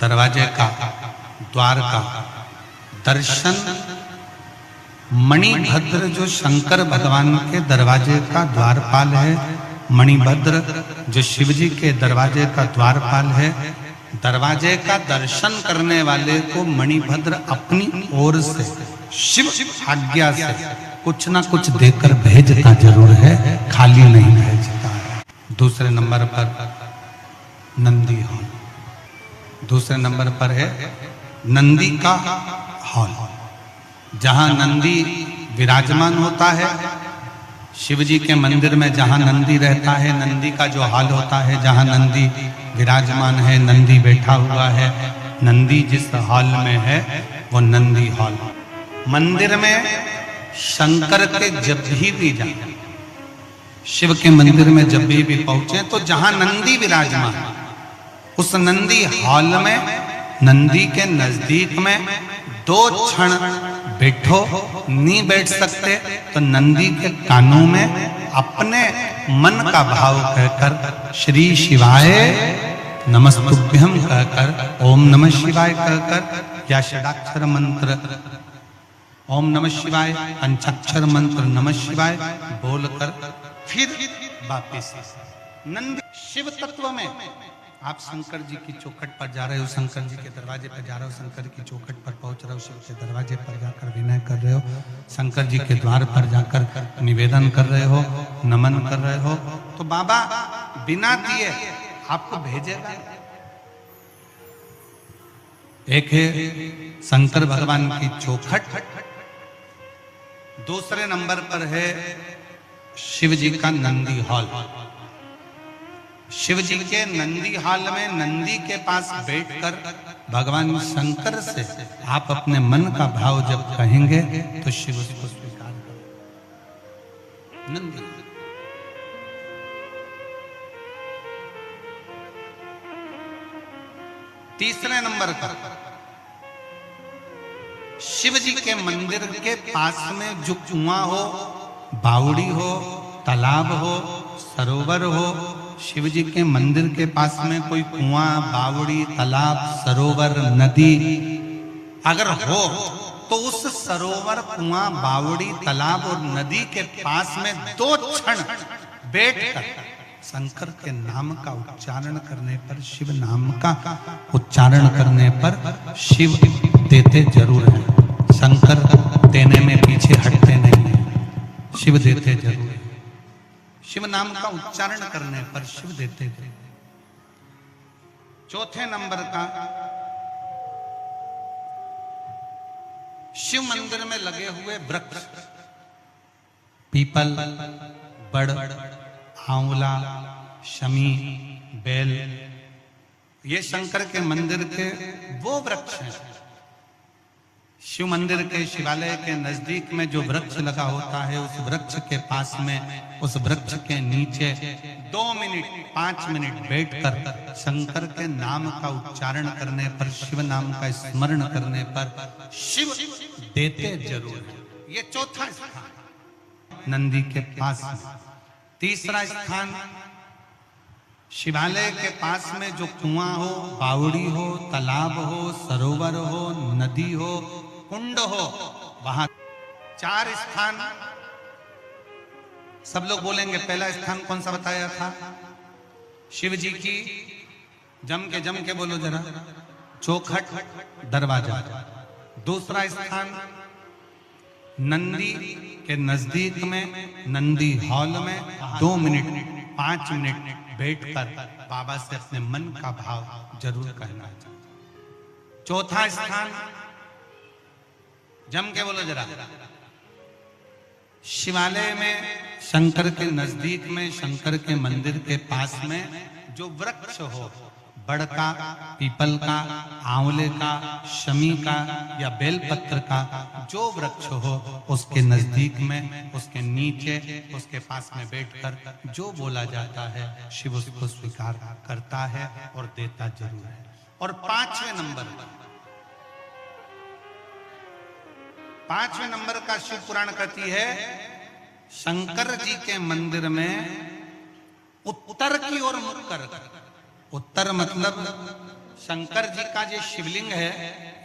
दरवाजे का, द्वार का दर्शन मणिभद्र जो शंकर भगवान के दरवाजे का द्वारपाल है, मणिभद्र जो शिव जी के दरवाजे का द्वारपाल है, दरवाजे का दर्शन करने वाले को मणिभद्र अपनी ओर से शिव आज्ञा से कुछ ना कुछ देकर भेजता जरूर है, खाली नहीं भेजता है। दूसरे नंबर पर नंदी हॉल, दूसरे नंबर पर है नंदी का हॉल, जहां नंदी विराजमान होता है। शिव जी के मंदिर में जहां नंदी रहता है, नंदी का जो हॉल होता है, जहां नंदी विराजमान है, नंदी बैठा हुआ है, नंदी जिस हॉल में है वो नंदी हॉल। मंदिर में शंकर के जब भी जाए, शिव के मंदिर में जब भी पहुंचे तो जहां नंदी विराजमान, उस नंदी हॉल में, नंदी के नजदीक में 2 क्षण बैठो। नहीं बैठ सकते तो नंदी के कानों में अपने मन का भाव कहकर श्री शिवाय नमस्तुभ्यम कहकर, ओम नमः शिवाय कहकर, या षडाक्षर मंत्र ओम नमः शिवाय, पंचाक्षर मंत्र नमः शिवाय बोलकर फिर वापिस नंदी। शिव तत्व में आप शंकर जी की चौखट पर जा रहे हो, शंकर जी के दरवाजे पर जा रहे हो, शंकर की चौखट पर पहुंच रहे हो, शिव के दरवाजे पर जाकर विनय कर रहे हो, शंकर जी के द्वार पर जाकर निवेदन कर रहे हो, नमन कर रहे हो, तो बाबा बिना दिए आपको भेजेगा। एक है शंकर भगवान की चौखट, दूसरे नंबर पर है शिव जी का नंदी हॉल। शिव जी के नंदी हॉल में नंदी के पास बैठकर भगवान शंकर से आप अपने मन का भाव जब कहेंगे तो शिव उसको स्वीकार करें। नंदी तीसरे नंबर पर शिव जी के मंदिर के पास में जो कुआं हो, बावड़ी हो, तालाब हो, सरोवर हो, शिव जी के मंदिर के पास में कोई कुआं, बावड़ी, तालाब, सरोवर, नदी अगर हो तो उस सरोवर, कुआं, बावड़ी, तालाब और नदी के पास में 2 क्षण बैठकर शंकर के नाम का उच्चारण करने पर, शिव नाम का उच्चारण करने पर शिव देते जरूर हैं। शंकर देने में पीछे हटते नहीं हैं, शिव देते जरूर हैं। शिव नाम का उच्चारण करने पर शिव देते थे। चौथे नंबर का, शिव मंदिर में लगे हुए वृक्ष, पीपल, बड़, आंवला, शमी, बेल, ये शंकर के मंदिर के वो वृक्ष हैं। शिव मंदिर के, शिवालय के नजदीक में जो वृक्ष लगा होता है, उस वृक्ष के पास में, उस वृक्ष के नीचे 2 मिनट 5 मिनट बैठकर शंकर के नाम का उच्चारण करने पर, शिव नाम का स्मरण करने पर शिव देते जरूर है। ये चौथा स्थान नंदी के पास में। तीसरा स्थान, शिवालय के पास में जो कुआं हो, बावड़ी हो, तालाब हो, सरोवर हो, नदी हो, कुंड हो, वहां। 4 स्थान सब लोग बोलेंगे। पहला स्थान कौन सा बताया था? शिव जी की, जम के बोलो जरा, चौखट दरवाजा। दूसरा स्थान नंदी के नजदीक में, नंदी हॉल में 2 मिनट 5 मिनट बैठकर बाबा से अपने मन का भाव जरूर कहना चाहिए। चौथा स्थान, जम के बोलो जरा, शिवालय में, शंकर के नजदीक में, शंकर के मंदिर के पास में जो वृक्ष हो, बड़ का, पीपल का, आंवले का, शमी का या बेलपत्र का जो वृक्ष हो, उसके नजदीक में, उसके नीचे, उसके पास में बैठकर जो बोला जाता है, शिव उसको स्वीकार करता है और देता जरूर है। और 5वें नंबर का शिव पुराण कहती है, शंकर जी के मंदिर में उत्तर की ओर मुख कर, उत्तर मतलब शंकर जी का जो शिवलिंग है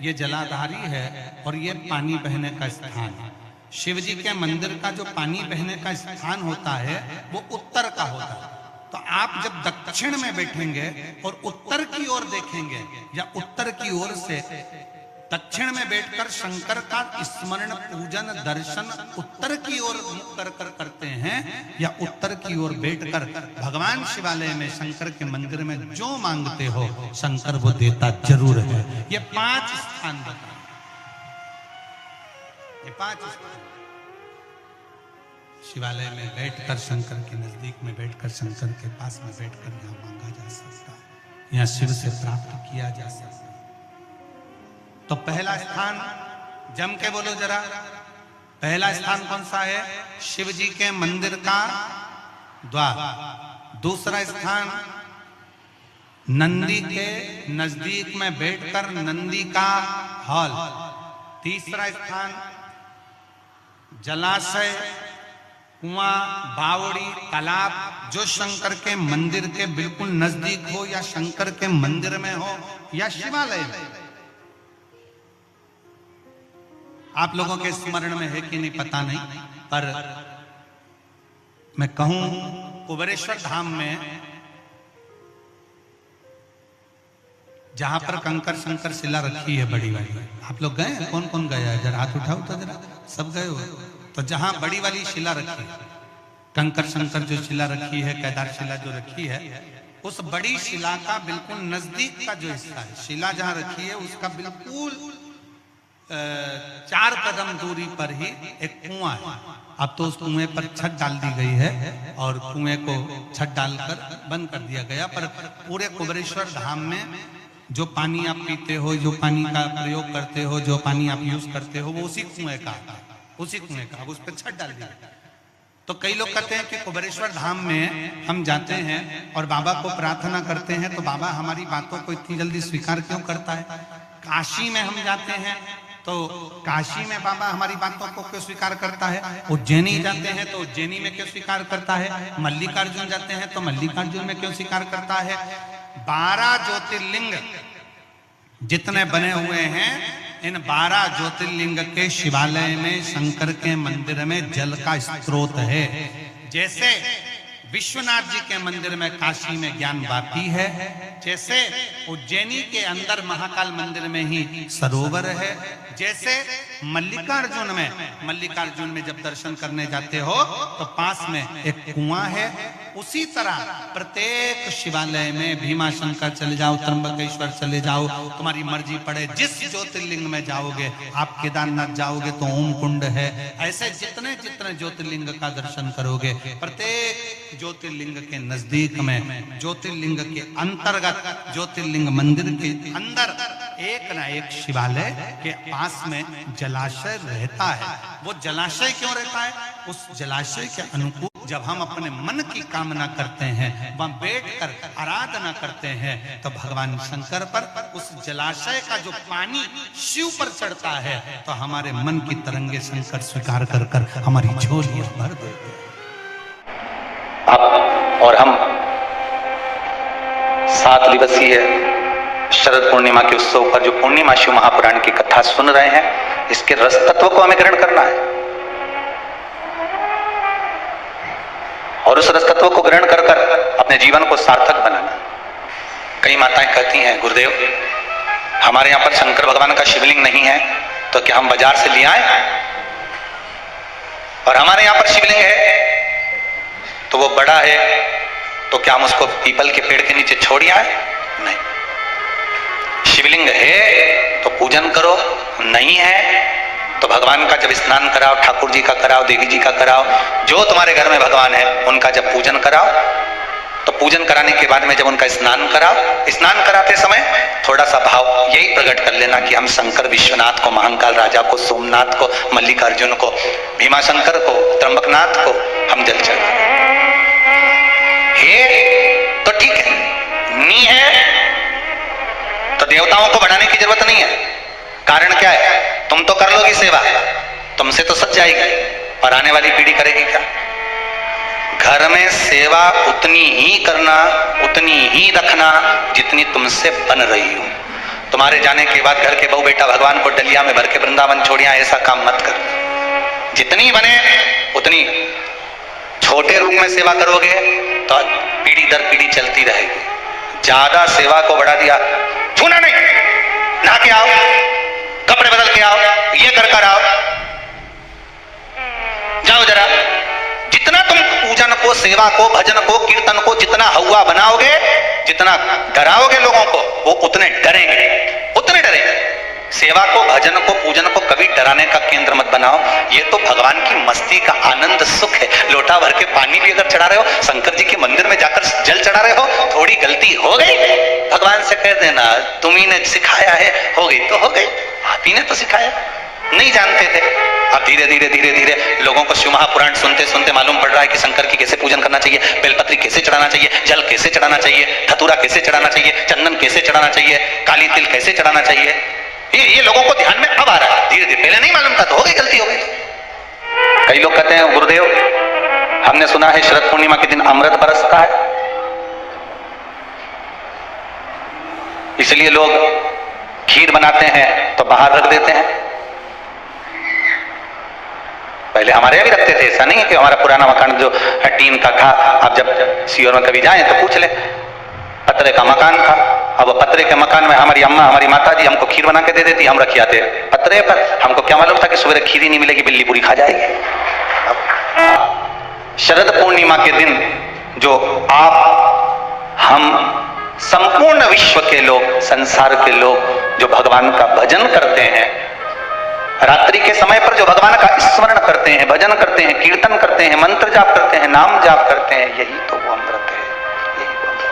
ये जलाधारी है और ये पानी बहने का स्थान है। शिव जी के मंदिर का जो पानी बहने का स्थान होता है वो उत्तर का होता है। तो आप जब दक्षिण में बैठेंगे और उत्तर की ओर देखेंगे या उत्तर की ओर से दक्षिण में बैठकर शंकर का स्मरण, पूजन, दर्शन उत्तर की ओर मुख कर करते हैं या उत्तर की ओर बैठकर भगवान शिवालय में, शंकर के मंदिर में जो मांगते हो शंकर वो देता जरूर है। ये 5 स्थान बताए, ये 5 स्थान शिवालय में बैठकर, शंकर के नजदीक में बैठकर, शंकर के पास में बैठकर यहाँ मांगा जा सकता है, यहाँ शिव से प्राप्त किया जा सकता है। तो पहला स्थान, जम के बोलो जरा, पहला स्थान कौन सा है? शिव जी के मंदिर का द्वार। दूसरा स्थान नंदी के नजदीक में बैठकर नंदी का हॉल। तीसरा स्थान जलाशय, कुआं, बावड़ी, तालाब जो शंकर के मंदिर के बिल्कुल नजदीक हो या शंकर के मंदिर में हो या शिवालय में। आप लोगों के स्मरण में है कि नहीं पता नहीं, पर मैं कहूं कुबेरेश्वर धाम में जहां पर कंकर शंकर शिला रखी है बड़ी वाली, आप लोग गए हैं? कौन कौन गया है? जरा हाथ उठाओ तो जरा, सब गए हो? तो जहां बड़ी वाली शिला रखी है, कंकर शंकर जो शिला रखी है, केदार शिला जो रखी है, उस बड़ी शिला का बिल्कुल नजदीक का जो हिस्सा है, शिला जहां रखी है उसका बिल्कुल 4 कदम दूरी पर ही एक कुआं है। अब तो उस कुएं पर छत डाल दी गई है और कुएं को छत डालकर बंद कर दिया गया, पर पूरे कुबेरेश्वर धाम में जो पानी आप पीते हो, जो पानी का प्रयोग करते हो, जो पानी आप यूज करते हो, वो उसी कुएं का, उसी कुएं का। अब उस पर छत डाल दी। तो कई लोग कहते हैं कि कुबेरेश्वर धाम में हम जाते हैं और बाबा को प्रार्थना करते हैं तो बाबा हमारी बातों को इतनी जल्दी स्वीकार क्यों करता है? काशी में हम जाते हैं तो काशी में बाबा हमारी बातों को क्यों स्वीकार करता है? उज्जैनी जाते हैं तो उज्जैनी में क्यों स्वीकार करता है? मल्लिकार्जुन जाते हैं तो मल्लिकार्जुन में क्यों स्वीकार करता है? 12 ज्योतिर्लिंग जितने बने हुए हैं, इन 12 ज्योतिर्लिंग के शिवालय में, शंकर के मंदिर में जल का स्रोत है। जैसे विश्वनाथ जी के मंदिर में, काशी में ज्ञानवापी है, जैसे उज्जैनी के अंदर महाकाल मंदिर में ही सरोवर है, जैसे मल्लिकार्जुन में जब दर्शन करने जाते हो तो पास में एक कुआं है, उसी तरह प्रत्येक शिवालय में भीमाशंकर चले जाओ, त्र्यंबकेश्वर चले जाओ, तुम्हारी मर्जी पड़े जिस ज्योतिर्लिंग में जाओगे। आप केदारनाथ जाओगे तो ओम कुंड है, ऐसे जितने जितने ज्योतिर्लिंग का दर्शन करोगे, प्रत्येक ज्योतिर्लिंग के नजदीक में, ज्योतिर्लिंग के अंतर्गत, ज्योतिर्लिंग मंदिर के अंदर एक ना एक शिवालय के पास में जलाशय रहता है। वो जलाशय क्यों रहता है? उस जलाशय के अनुकूल जब हम अपने मन की कामना करते हैं, वहां बैठकर आराधना करते हैं, तो भगवान शंकर पर उस जलाशय का जो पानी शिव पर चढ़ता है, तो हमारे मन की तरंगे शंकर स्वीकार कर कर हमारी झोलियां भर देते हैं। आप और हम 7 दिवसीय शरद पूर्णिमा के उत्सव पर जो पूर्णिमा शिव महापुराण की कथा सुन रहे हैं, इसके रस तत्व को हमें ग्रहण करना है और उस रस तत्व को ग्रहण कर कर अपने जीवन को सार्थक बनाना। कई माताएं कहती हैं, गुरुदेव हमारे यहाँ पर शंकर भगवान का शिवलिंग नहीं है, तो क्या हम बाजार से ले आए? और हमारे यहाँ पर शिवलिंग है तो वो बड़ा है, तो क्या हम उसको पीपल के पेड़ के नीचे छोड़ आए? नहीं। शिवलिंग है तो पूजन करो, नहीं है तो भगवान का जब स्नान कराओ, ठाकुर जी का कराओ, देवी जी का कराओ, जो तुम्हारे घर में भगवान है उनका जब पूजन कराओ, तो पूजन कराने के बाद में जब उनका स्नान कराओ, स्नान कराते समय थोड़ा सा भाव यही प्रकट कर लेना कि हम शंकर विश्वनाथ को, महाकाल राजा को, सोमनाथ को, मल्लिकार्जुन को, भीमाशंकर को, त्र्यंबकनाथ को हम जल चढ़ाएं। तो ठीक है, नहीं है तो देवताओं को बढ़ाने की जरूरत नहीं है। कारण क्या है? तुम तो कर लोगी सेवा, तुमसे तो सच जाएगी, और आने वाली पीढ़ी करेगी क्या? घर में सेवा उतनी ही करना, उतनी ही रखना जितनी तुमसे बन रही हो। तुम्हारे जाने के बाद घर के बहू बेटा भगवान को डलिया में भर के वृंदावन छोड़िया, ऐसा काम मत कर। जितनी बने उतनी छोटे रूप में सेवा करोगे तो पीढ़ी दर पीढ़ी चलती रहेगी। ज्यादा सेवा को बढ़ा दिया, छूना नहीं, नहा के आओ, कपड़े बदल के आओ, ये कर आओ, जाओ जरा। जितना तुम पूजन को, सेवा को, भजन को, कीर्तन को जितना हवा बनाओगे, जितना डराओगे लोगों को, वो उतने डरेंगे, उतने डरेंगे। सेवा को, भजन को, पूजन को कभी डराने का केंद्र मत बनाओ। ये तो भगवान की मस्ती का आनंद सुख है। लोटा भर के पानी भी अगर चढ़ा रहे हो, शंकर जी के मंदिर में जाकर जल चढ़ा रहे हो, थोड़ी गलती हो गई, भगवान से कह देना तुम्ही ने सिखाया है, हो गई तो हो गई, आप ही ने तो सिखाया, नहीं जानते थे। अब धीरे धीरे धीरे धीरे लोगों को शिव महापुराण सुनते सुनते मालूम पड़ रहा है कि शंकर की कैसे पूजन करना चाहिए, बेलपत्री कैसे चढ़ाना चाहिए, जल कैसे चढ़ाना चाहिए, धतूरा कैसे चढ़ाना चाहिए, चंदन कैसे चढ़ाना चाहिए, काली तिल कैसे चढ़ाना चाहिए। ये लोगों को ध्यान में अब आ रहा है, धीरे धीरे। पहले नहीं मालूम था तो हो गई, गलती हो गई। कई लोग कहते हैं, गुरुदेव हमने सुना है शरद पूर्णिमा के दिन अमृत बरसता है, इसलिए लोग खीर बनाते हैं तो बाहर रख देते हैं। पहले हमारे यहाँ भी रखते थे, ऐसा नहीं है कि हमारा पुराना मकान जो टीन का था, आप जब सीओर में कभी जाएं तो पूछ ले, पतरे का मकान था। अब पतरे के मकान में हमारी अम्मा, हमारी माता जी हमको खीर बना के दे देती, हम रख आते पतरे पर। हमको क्या मालूम था कि सुबह खीर ही नहीं मिलेगी, बिल्ली पूरी खा जाएगी। शरद पूर्णिमा के दिन जो आप, हम, संपूर्ण विश्व के लोग, संसार के लोग जो भगवान का भजन करते हैं, रात्रि के समय पर जो भगवान का स्मरण करते हैं, भजन करते हैं, कीर्तन करते हैं, मंत्र जाप करते हैं, नाम जाप करते हैं, यही तो वो अमृत है, यही वो अमृत है।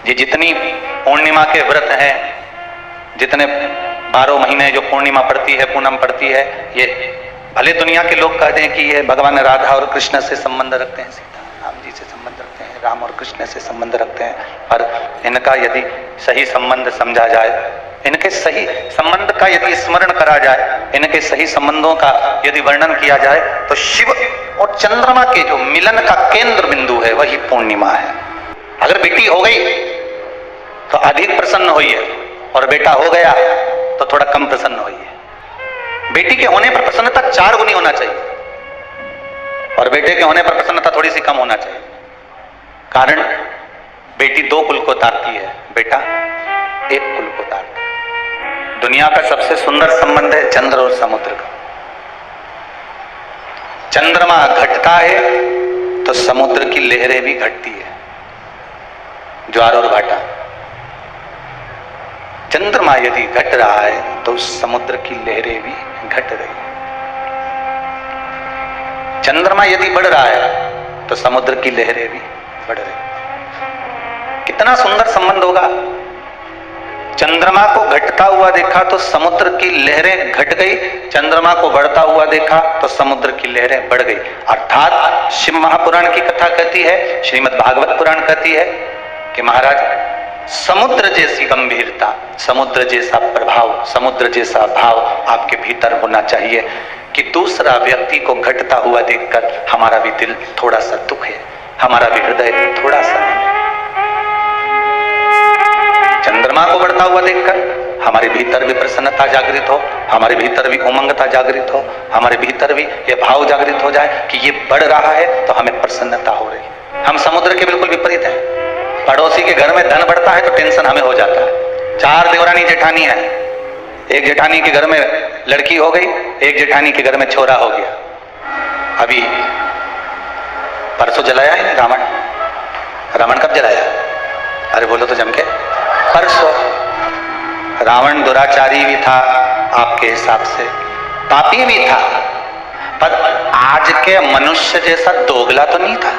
ये जितनी पूर्णिमा के व्रत हैं, जितने 12 महीने जो पूर्णिमा पड़ती है, पूनम पड़ती है, ये भले दुनिया के लोग कहते हैं कि ये भगवान राधा और कृष्ण से संबंध रखते हैं, सीता राम जी से संबंध रखते हैं, राम और कृष्ण से संबंध रखते हैं, पर इनका यदि सही संबंध समझा जाए, इनके सही संबंध का यदि स्मरण करा जाए, इनके सही संबंधों का यदि वर्णन किया जाए, तो शिव और चंद्रमा के जो मिलन का केंद्र बिंदु है वही पूर्णिमा है। अगर बेटी हो गई तो अधिक प्रसन्न होइए, और बेटा हो गया तो थोड़ा कम प्रसन्न होइए। बेटी के होने पर प्रसन्नता 4 गुनी होना चाहिए, और बेटे के होने पर प्रसन्नता थोड़ी सी कम होना चाहिए। कारण बेटी 2 कुल को तारती है, बेटा 1 कुल को तारता है। दुनिया का सबसे सुंदर संबंध है चंद्र और समुद्र का। चंद्रमा घटता है तो समुद्र की लहरें भी घटती है, ज्वार और भाटा। चंद्रमा यदि घट रहा है तो समुद्र की लहरें भी घट रही है। चंद्रमा यदि बढ़ रहा है तो समुद्र की लहरें भी बढ़ रही है। कितना सुंदर संबंध होगा। चंद्रमा को घटता हुआ देखा तो समुद्र की लहरें घट गई, चंद्रमा को बढ़ता हुआ देखा तो समुद्र की लहरें बढ़ गई। अर्थात शिव महापुराण की कथा कहती है, श्रीमद् भागवत पुराण कहती है कि महाराज समुद्र जैसी गंभीरता, समुद्र जैसा प्रभाव, समुद्र जैसा भाव आपके भीतर होना चाहिए कि दूसरा व्यक्ति को घटता हुआ देखकर हमारा भी दिल थोड़ा सा दुख है, हमारा भी हृदय थोड़ा सा। चंद्रमा को बढ़ता हुआ देखकर हमारे भीतर भी प्रसन्नता जागृत हो, हमारे भीतर भी उमंगता जागृत हो, हमारे भीतर भी ये भाव जागृत हो जाए कि ये बढ़ रहा है तो हमें प्रसन्नता हो रही है। हम समुद्र के बिल्कुल विपरीत हैं। पड़ोसी के घर में धन बढ़ता है तो टेंशन हमें हो जाता है। 4 देवरानी जेठानी है, एक जेठानी के घर में लड़की हो गई, एक जेठानी के घर में छोरा हो गया। अभी परसों जलाया है रावण। रावण कब जलाया? अरे बोलो तो जम के, परसों। रावण दुराचारी भी था आपके हिसाब से, पापी भी था, पर आज के मनुष्य जैसा दोगला तो नहीं था।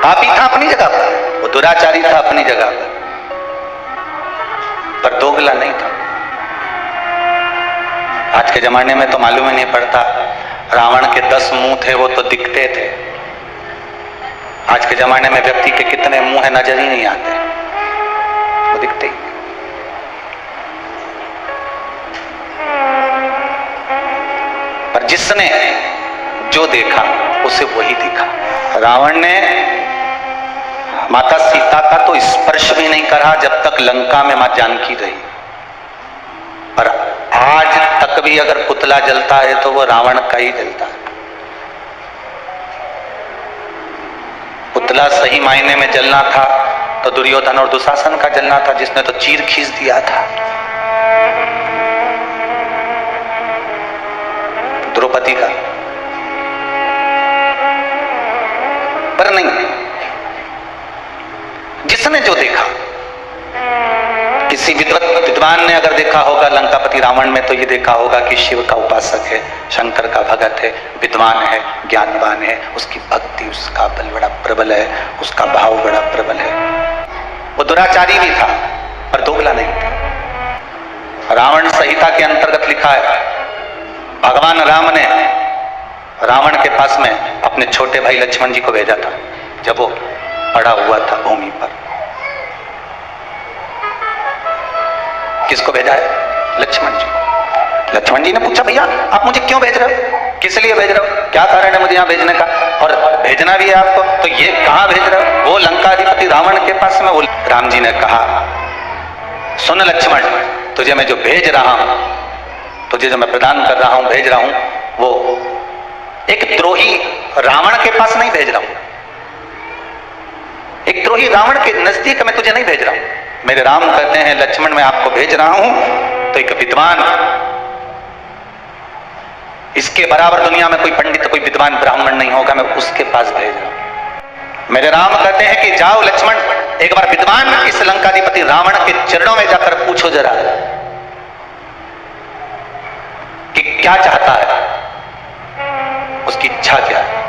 पापी था अपनी जगह पर, वो दुराचारी था अपनी जगह पर दोगला नहीं था। आज के जमाने में तो मालूम ही नहीं पड़ता, रावण के 10 मुंह थे वो तो दिखते थे। आज के जमाने में व्यक्ति के कितने मुंह है नजर ही नहीं आते, वो दिखते ही। पर जिसने जो देखा उसे वही दिखा। रावण ने माता सीता का तो स्पर्श भी नहीं करा जब तक लंका में मां जानकी रही, पर आज तक भी अगर पुतला जलता है तो वो रावण का ही जलता है। पुतला सही मायने में जलना था तो दुर्योधन और दुशासन का जलना था, जिसने तो चीर खींच दिया था। द्रौपदी का पर नहीं, जिसने जो देखा। किसी विद्वान ने अगर देखा होगा लंकापति रावण में तो ये देखा होगा कि शिव का उपासक है, शंकर का भगत है, विद्वान है, ज्ञानवान है, उसकी भक्ति, उसका बल बड़ा प्रबल है, उसका भाव बड़ा प्रबल है। वो दुराचारी भी था पर दोगला नहीं था। रावण संहिता के अंतर्गत लिखा है, भगवान राम ने रावण के पास में अपने छोटे भाई लक्ष्मण जी को भेजा था जब वो पड़ा हुआ था भूमि पर। किसको भेजा है? लक्ष्मण जी। लक्ष्मण जी ने पूछा, भैया आप मुझे क्यों भेज रहे हो, किस लिए भेज रहे हो, क्या कारण है मुझे यहाँ भेजने का, और भेजना भी है आपको तो ये कहाँ भेज रहे हो? वो लंकाधिपति रावण के पास में। वो राम जी ने कहा, सुन लक्ष्मण, तुझे मैं जो भेज रहा हूं, तुझे जो मैं प्रदान कर रहा हूं, भेज रहा हूं, वो एक द्रोही रावण के पास नहीं भेज रहा हूं, एक द्रोही रावण के नजदीक मैं तुझे नहीं भेज रहा हूं। मेरे राम कहते हैं लक्ष्मण मैं आपको भेज रहा हूं तो एक विद्वान, इसके बराबर दुनिया में कोई पंडित, कोई विद्वान ब्राह्मण नहीं होगा, मैं उसके पास भेज रहा हूं। मेरे राम कहते हैं कि जाओ लक्ष्मण, एक बार विद्वान इस लंकाधिपति रावण के चरणों में जाकर पूछो जरा कि क्या चाहता है, उसकी इच्छा क्या है।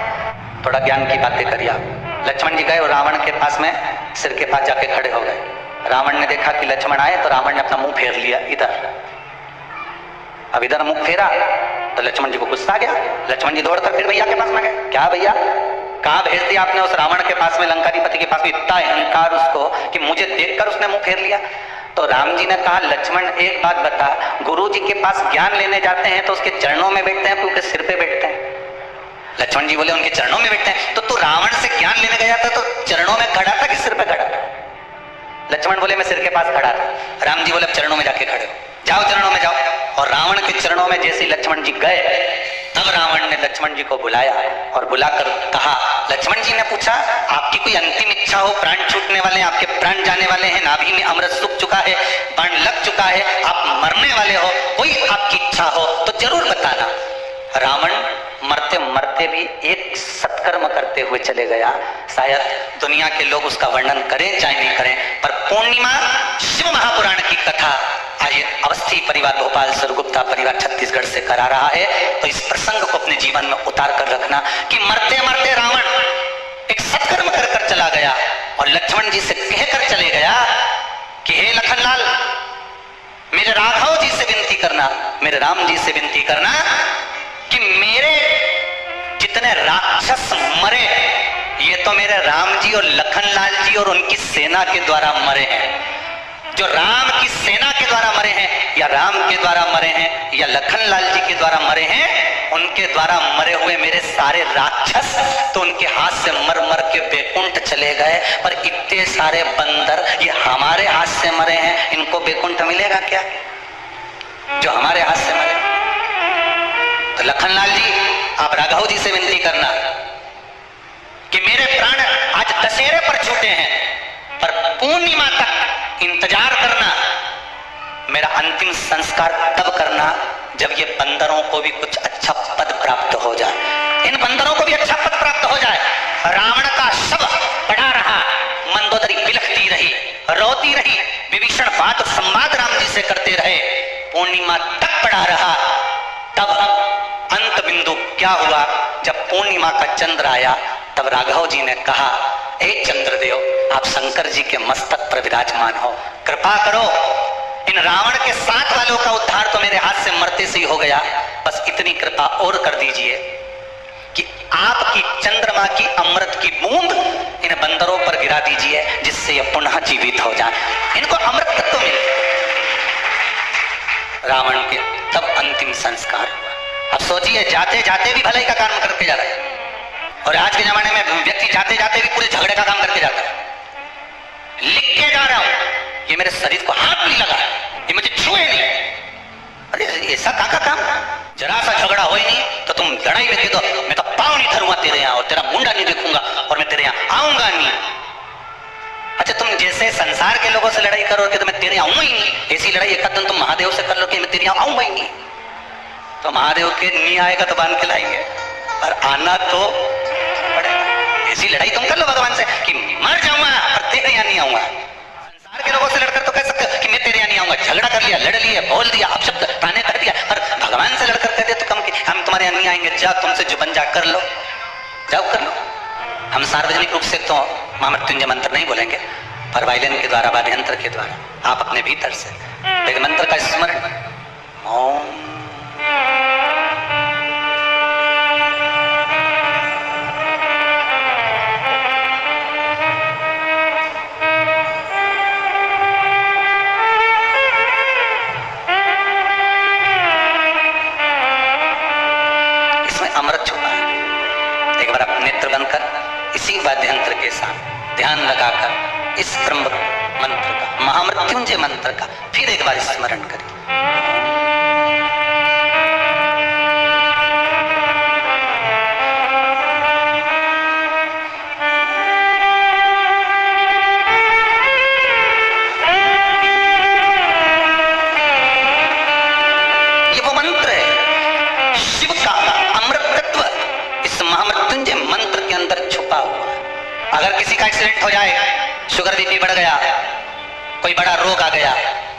थोड़ा ज्ञान की बातें करिए आप। लक्ष्मण जी गए और रावण के पास में सिर के पास जाके खड़े हो गए। रावण ने देखा कि लक्ष्मण आए तो रावण ने अपना मुंह फेर लिया इधर। अब इधर मुंह फेरा तो लक्ष्मण जी को गुस्सा आ गया। लक्ष्मण जी दौड़कर फिर भैया के पास में गए। क्या भैया, कहा भेज दिया आपने उस रावण के पास में, लंकाधिपति के पास में, इतना अहंकार उसको कि मुझे देखकर उसने मुंह फेर लिया। तो राम जी ने कहा लक्ष्मण एक बात बता, गुरु जी के पास ज्ञान लेने जाते हैं तो उसके चरणों में बैठते हैं, उनके सिर पे बैठते हैं? लक्ष्मण जी बोले उनके चरणों में बैठते हैं। तो तू रावण से ज्ञान लेने गया था तो चरणों में खड़ा था कि सिर पे खड़ा था? लक्ष्मण बोले मैं सिर के पास खड़ा था। राम जी बोले अब चरणों में जाके खड़े हो, जाओ चरणों में जाओ। और रावण के चरणों में जैसे लक्ष्मण जी गए, तब रावण ने लक्ष्मण जी को बुलाया और बुलाकर कहा, लक्ष्मण जी ने पूछा आपकी कोई अंतिम इच्छा हो, प्राण छूटने वाले हैं, आपके प्राण जाने वाले हैं, नाभि में अमृत सूख चुका है, बाण लग चुका है, आप मरने वाले हो, कोई आपकी इच्छा हो तो जरूर बताना। रावण मरते मरते भी एक सत्कर्म करते हुए चले गया। शायद दुनिया के लोग उसका वर्णन करें चाहे नहीं करें, पर पूर्णिमा शिव महापुराण की कथा आइए अवस्थी परिवार भोपाल सरगुप्ता परिवार छत्तीसगढ़ से करा रहा है। तो इस प्रसंग को अपने जीवन में उतार कर रखना कि मरते मरते रावण एक सत्कर्म कर कर चला गया और लक्ष्मण जी से कहकर चले गया कि हे लखनलाल, मेरे राघव जी से विनती करना, मेरे राम जी से विनती करना कि मेरे जितने राक्षस मरे ये तो मेरे राम जी और लखनलाल जी और उनकी सेना के द्वारा मरे हैं। जो राम की सेना के द्वारा मरे हैं या राम के द्वारा मरे हैं या लखनलाल जी के द्वारा मरे हैं, उनके द्वारा मरे हुए मेरे सारे राक्षस तो उनके हाथ से मर मर के बैकुंठ चले गए, पर इतने सारे बंदर ये हमारे हाथ से मरे हैं, इनको बैकुंठ मिलेगा क्या जो हमारे हाथ से मरे? तो लखनलाल जी आप राघव जी से विनती करना कि मेरे प्राण आज दशहरे पर छूटे हैं, पर पूर्णिमा तक इंतजार करना, मेरा अंतिम संस्कार तब करना जब ये बंदरों को भी कुछ अच्छा पद प्राप्त हो जाए, इन बंदरों को भी अच्छा पद प्राप्त हो जाए। रावण का शव पड़ा रहा, मंदोदरी बिलखती रही, रोती रही, विभीषण बात संवाद राम जी से करते रहे, पूर्णिमा तक पड़ा रहा। तब अंत बिंदु क्या हुआ? जब पूर्णिमा का चंद्र आया तब राघव जी ने कहा, हे चंद्रदेव आप शंकर जी के मस्तक पर विराजमान हो, कृपा करो, इन रावण के साथ वालों का उद्धार तो मेरे हाथ से मरते से ही हो गया, बस इतनी कृपा और कर दीजिए कि आपकी चंद्रमा की अमृत की बूंद इन बंदरों पर गिरा दीजिए जिससे ये पुनः जीवित हो जाए, इनको अमृत तत्व मिले। रावण के तब अंतिम संस्कार हुआ। अब सोचिए जाते जाते भी भलाई का काम करके जा रहा है, और आज के जमाने में व्यक्ति जाते जाते भी पूरे झगड़े का काम करके जाता है। लिख के जा रहा हूं, ये मेरे शरीर को हाथ नहीं लगा, ये मुझे छुए नहीं। अरे ऐसा का काम? जरा सा झगड़ा हो ही नहीं तो तुम लड़ाई में दे दो, मैं तो पाँव नहीं धरूंगा तेरे यहाँ और तेरा मुंडा नहीं देखूंगा और मैं तेरे यहाँ आऊंगा नहीं। अच्छा तुम जैसे संसार के लोगों से लड़ाई करोगे तो मैं तेरे आऊंगा ही नहीं, ऐसी लड़ाई एक दिन तुम महादेव से कर लो कि मैं तेरे यहाँ आऊंगा ही नहीं, तो महादेव के नहीं आएगा तो बांध के लाएंगे, और आना तो पड़ेगा। ऐसी लड़ाई तुम कर लो भगवान से कि मर जाऊंगा पर तेरे यहाँ नहीं आऊंगा। संसार के लोगों से लड़कर तो कह सकते हो कि मैं तेरे यहाँ नहीं आऊंगा, झगड़ा कर लिया, लड़ लिया, बोल दिया, अपशब्द ताने कर दिया, पर भगवान से लड़कर कह दे तो कम कि हम तुम्हारे यहाँ नहीं आएंगे, जाओ तुमसे जो बन जा कर लो, जाओ कर लो। हम सार्वजनिक रूप से तो महामृत्युंजय मंत्र नहीं बोलेंगे, पर वायलिन के द्वारा वाद्य यंत्र के द्वारा आप अपने भीतर से एक मंत्र का स्मरण, ओम अमृत छुपा है। एक बार आप नेत्र बंद कर इसी वाद्य यंत्र के साथ ध्यान लगाकर इस ब्रह्म मंत्र का, महामृत्युंजय मंत्र का फिर एक बार स्मरण करिए। ये वो मंत्र है, शिव का अमृत तत्व इस महामृत्युंजय मंत्र के अंदर छुपा हुआ है। अगर किसी का एक्सीडेंट हो जाए, शुगर बीपी बढ़ गया, कोई बड़ा रोग आ गया,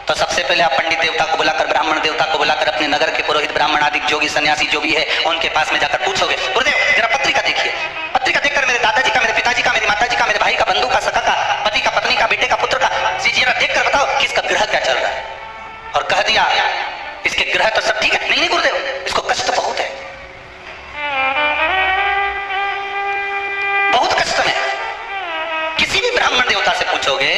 तो सबसे पहले आप पंडित देवता को बुलाकर, ब्राह्मण देवता को बुलाकर, अपने नगर के पुरोहित ब्राह्मण आदि जोगी सन्यासी जो भी है उनके पास में जाकर पूछोगे, गुरुदेव जरा पत्रिका देखिए, पत्रिका देखकर मेरे दादाजी का, मेरे पिताजी का, मेरी माताजी का, मेरे भाई का, बंधु का, सखा का, पति का, पत्नी का, बेटे का, पुत्र का, जरा देखकर बताओ कि इसका ग्रह क्या चल रहा है। और कह दिया इसके ग्रह तो सब ठीक है, नहीं गुरुदेव इसको कष्ट बहुत है। ब्राह्मण देवता से पूछोगे,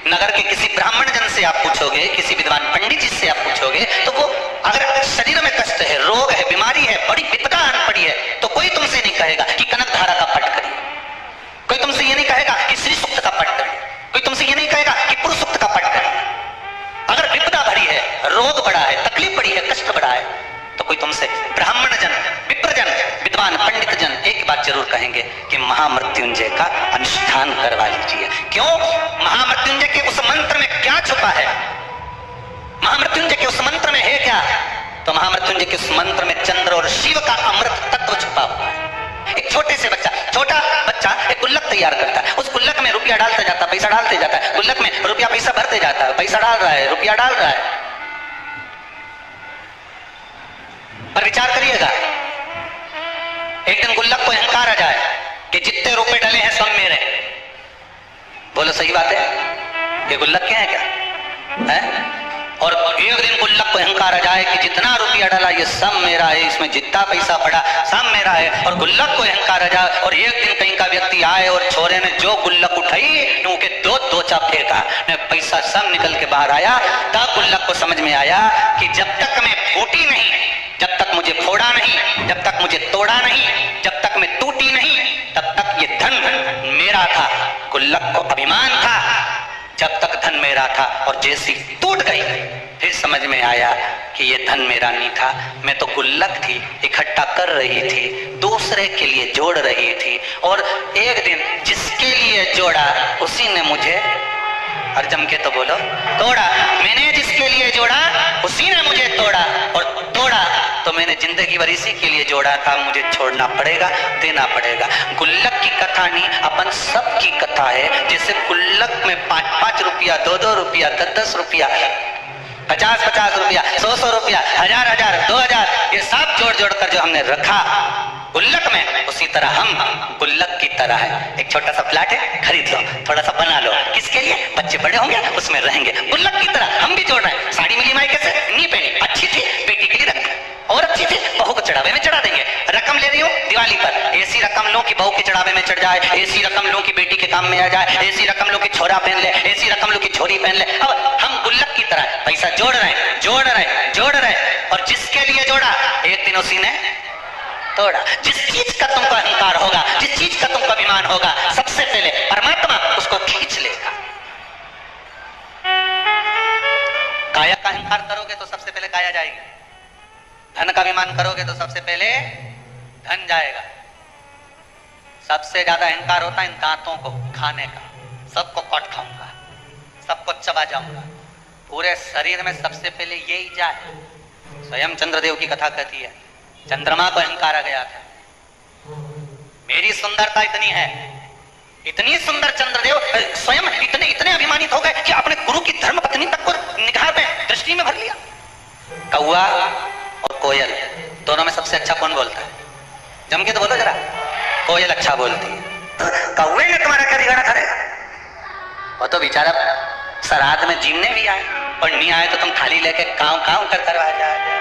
नगर के किसी ब्राह्मण जन से आप पूछोगे, किसी विद्वान पंडित जी से आप पूछोगे, तो वो अगर शरीर में कष्ट है, रोग है, बीमारी है, बड़ी विपदा आन पड़ी है, तो कोई तुमसे नहीं कहेगा कि कनक धारा का पाठ करिए, कोई तुमसे ये नहीं कहेगा कि श्री सूक्त का पाठ करिए, कोई तुमसे ये नहीं कहेगा कि पुरुष सूक्त का पाठ करिए। अगर विपदा भरी है, रोग बड़ा है, तकलीफ बड़ी है, कष्ट बड़ा है, तो कोई तुमसे ब्राह्मण जन, विप्रजन, विद्वान पंडित जन एक बात जरूर कहेंगे कि महामृत्युंजय का अनुष्ठान करवा लीजिए। क्यों? महामृत्युंजय के उस मंत्र में क्या छुपा है? महामृत्युंजय के उस मंत्र में है क्या? तो महामृत्युंजय के उस मंत्र में चंद्र और शिव का अमृत तत्व छुपा हुआ है। एक छोटा बच्चा एक गुल्लक तैयार करता है, उस गुल्लक में रुपया डालते जाता है, पैसा डालते जाता है, गुल्लक में रुपया पैसा भरते जाता है, पैसा डाल रहा है, रुपया डाल रहा है। पर विचार करिएगा, एक दिन गुल्लक को अहंकार आ जाए कि जितने रुपए डले हैं सब मेरे। बोलो सही बात है? ये गुल्लक क्या है क्या है? और एक दिन गुल्लक को अहंकार आ जाए कि जितना रुपया डाला ये सब मेरा है, इसमें जितना पैसा पड़ा सब मेरा है, और गुल्लक को अहंकार आ जाए और एक दिन कहीं का व्यक्ति आए और छोरे ने जो गुल्लक उठाई उनके दो चाप फेंका, पैसा सब निकल के बाहर आया। तब गुल्लक को समझ में आया कि जब तक मैं फूटी नहीं, जब तक मुझे फोड़ा नहीं, जब तक मुझे तोड़ा नहीं, जब तक मैं टूटी नहीं, तब तक ये धन मेरा था। गुल्लक को अभिमान था जब तक धन मेरा था, और जैसी टूट गई फिर समझ में आया कि ये धन मेरा नहीं था, मैं तो गुल्लक थी, इकट्ठा कर रही थी, दूसरे के लिए जोड़ रही थी, और एक दिन जिसके लिए जोड़ा उसी ने मुझे, और जम के तो बोलो, तोड़ा। मैंने जिसके लिए जोड़ा उसी ने मुझे तोड़ा, और तोड़ा तो मैंने जिंदगी भर इसी के लिए जोड़ा था, मुझे छोड़ना पड़ेगा, देना पड़ेगा। गुल्लक की कथा नहीं, अपन सब की कथा है। जैसे गुल्लक में 5-5 रुपया, 2-2 रुपया, 10-10 रुपया, 50-50 रुपया, 100-100 रुपया, 1000-1000, 2000, ये सब जोड़ कर जो हमने रखा गुल्लक में, उसी तरह हम गुल्लक की तरह है। एक छोटा सा प्लाट है, खरीद लो, थोड़ा सा बना लो, किसके लिए? बच्चे बड़े होंगे उसमें रहेंगे। गुल्लक की तरह हम भी जोड़ रहे हैं। साड़ी मिली मायके से, नहीं पहनी, अच्छी थी, बेटी के लिए रख, और अच्छी थी, बहू को चढ़ावे में चढ़ा देंगे। रकम ले रही हूँ दिवाली पर, ऐसी रकम लो कि बहू के चढ़ावे में चढ़ जाए, ऐसी रकम लो कि बेटी के काम में आ जाए, ऐसी रकम लो कि छोरा पहन ले, ऐसी रकम लो कि छोरी पहन ले। अब हम गुल्लक की तरह पैसा जोड़ रहे हैं, जोड़ रहे हैं, और जिसके लिए जोड़ा एक दिन उसी ने तोड़ा। जिस चीज का तुमको अहंकार होगा, जिस चीज का तुमको अभिमान होगा, सबसे पहले परमात्मा उसको खींच लेगा। काया का अहंकार करोगे तो सबसे पहले काया जाएगी, धन का अभिमान करोगे तो सबसे पहले धन जाएगा। सबसे ज्यादा अहंकार होता है इन दांतों को खाने का, सबको काट खाऊंगा, सबको चबा जाऊंगा, पूरे शरीर में सबसे पहले यही जाए। स्वयं चंद्रदेव की कथा कहती है, चंद्रमा को अहंकार आ गया था, मेरी सुंदरता इतनी है, इतनी सुंदर चंद्रदेव स्वयं इतने अभिमानित हो गए कि अपने गुरु की धर्मपत्नी तक को निगाह में, दृष्टि में भर लिया। कौआ और कोयल दोनों में सबसे अच्छा कौन बोलता है? जम के तो बोलो जरा। कोयल अच्छा बोलती है। कौए ने तुम्हारा क्या बिगाड़ा था? वो तो बेचारा श्राद्ध में जीवने भी आए, और नहीं आए तो तुम थाली लेके काव कर करवा जाए।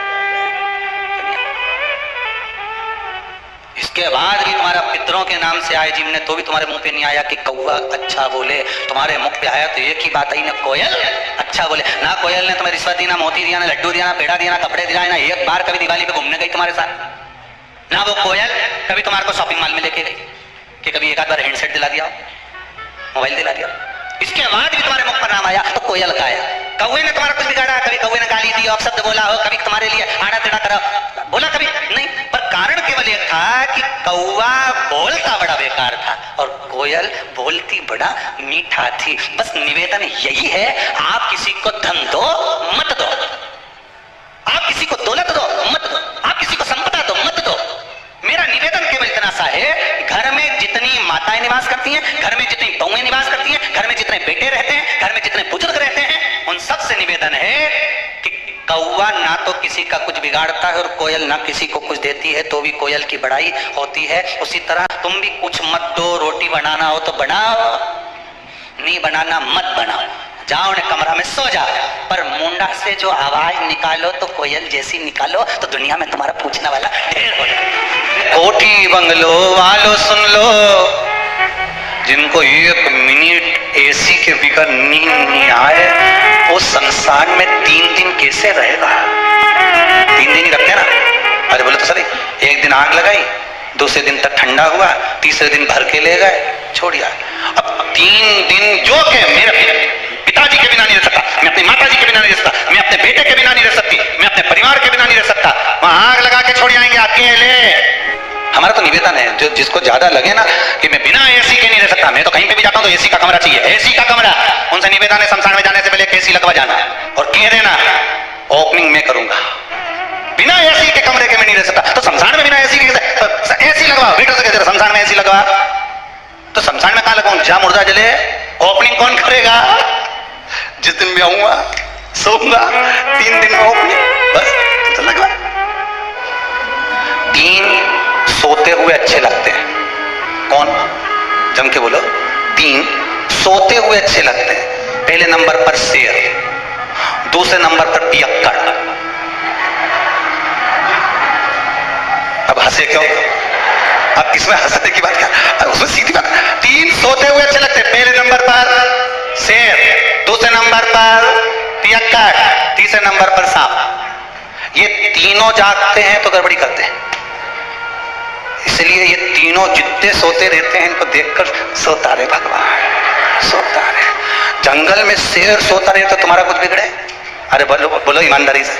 इसके बाद भी तुम्हारा पितरों के नाम से आए जिमने, तो भी तुम्हारे मुंह पे नहीं आया कि कौवा अच्छा बोले। तुम्हारे मुख पे आया तो एक ही बात आई ना, कोयल अच्छा बोले। ना कोयल ने तुम्हें रिश्वत दी, ना मोती दिया, ना लड्डू दिया, ना पेड़ा दिया, ना कपड़े दिलाए, ना एक बार कभी दिवाली पे घूमने गई तुम्हारे साथ। ना वो कोयल कभी तुम्हारे को शॉपिंग मॉल में लेके गई, कि कभी एक आध बार हैंडसेट दिला दिया, मोबाइल दिला दिया। इसके बाद भी तुम्हारे मुख पर नाम आया तो कोयल का आया। कौवे ने तुम्हारा कुछ बिगाड़ा? कभी कौवे ने गाली दी, अपशब्द बोला हो, कभी तुम्हारे लिए आड़ा टेढ़ा करा बोला? कभी नहीं। पर कारण केवल एक था कि कौवा बोलता बड़ा बेकार था और कोयल बोलती बड़ा मीठा थी। बस निवेदन यही है, आप किसी को धन दो मत दो, आप किसी को दौलत दो मत दो, आप किसी को संपदा दो मत दो। मेरा निवेदन केवल इतना सा है, घर में जितनी माताएं निवास करती हैं, घर में जितनी बहुएं निवास करती हैं, घर में जितने बेटे रहते हैं, घर में जितने बुजुर्ग रहते हैं, उन सब से निवेदन है कि कौवा ना तो किसी का कुछ बिगाड़ता है और कोयल ना किसी को कुछ देती है, तो भी कोयल की बड़ाई होती है। उसी तरह तुम भी कुछ मत दो, रोटी बनाना हो तो बनाओ, नहीं बनाना मत बनाओ, जाओ ने कमरा में सो जाओ, पर मुंडा से जो आवाज निकालो तो कोयल जैसी निकालो, तो दुनिया में तुम्हारा पूछने वाला ढेर हो जाए। कोठी बंगलो वालो सुन लो, जिनको 1 मिनट एसी के बिगर नींद नहीं आए, वो संसार में 3 दिन कैसे रहेगा? 3 दिन ही रखते ना। अरे बोले तो सर, एक दिन आग लगाई, दूसरे दिन तक ठंडा हुआ, तीसरे दिन भर के ले गए, छोड़िया। अब 3 दिन जो के मेरे पिताजी के बिना नहीं रह सकता, मैं अपनी माताजी के बिना नहीं रह सकता, मैं अपने बेटे के बिना नहीं रह सकती, मैं अपने परिवार के बिना नहीं रह सकता, वहां आग लगा के छोड़ आएंगे अकेले। हमारा तो निवेदन है, जो जिसको ज्यादा लगे ना कि मैं बिना एसी के नहीं रह सकता, मैं तो कहीं पे भी जाता हूं तो एसी का कमरा चाहिए, एसी का कमरा, उनसे निवेदन है शमशान में जाने से पहले एसी लगवा जाना और कह देना ओपनिंग में करूंगा, बिना एसी के कमरे के में नहीं रह सकता। तो शमशान में बिना एसी के एसी लगवा, बेटो से कहते शमशान में एसी लगवा, तो शमशान में कहां लगाऊं? जहां मुर्दा जले ओपनिंग कौन करेगा? जिस दिन मैं आऊंगा सोऊंगा, 3 दिन में ओपनिंग, बस तो लगवा। 3 सोते हुए अच्छे लगते हैं, कौन? जम के बोलो। 3 सोते हुए अच्छे लगते हैं। पहले नंबर पर शेर, दूसरे नंबर पर पियक्कड़। अब हंसे क्यों? अब किसमें हंसने की बात क्या? उसमें सीधी बात। 3 सोते हुए अच्छे लगते हैं। पहले नंबर पर शेर, दूसरे नंबर पर पियक्कड़, तीसरे नंबर पर सांप। ये तीनों जागते हैं तो गड़बड़ी करते हैं, इसलिए ये तीनों जितने सोते रहते हैं इनको देखकर सोता रहे भगवान, सोता रहे। जंगल में शेर सोता रहे तो तुम्हारा कुछ बिगड़े? अरे बोलो बोलो ईमानदारी से।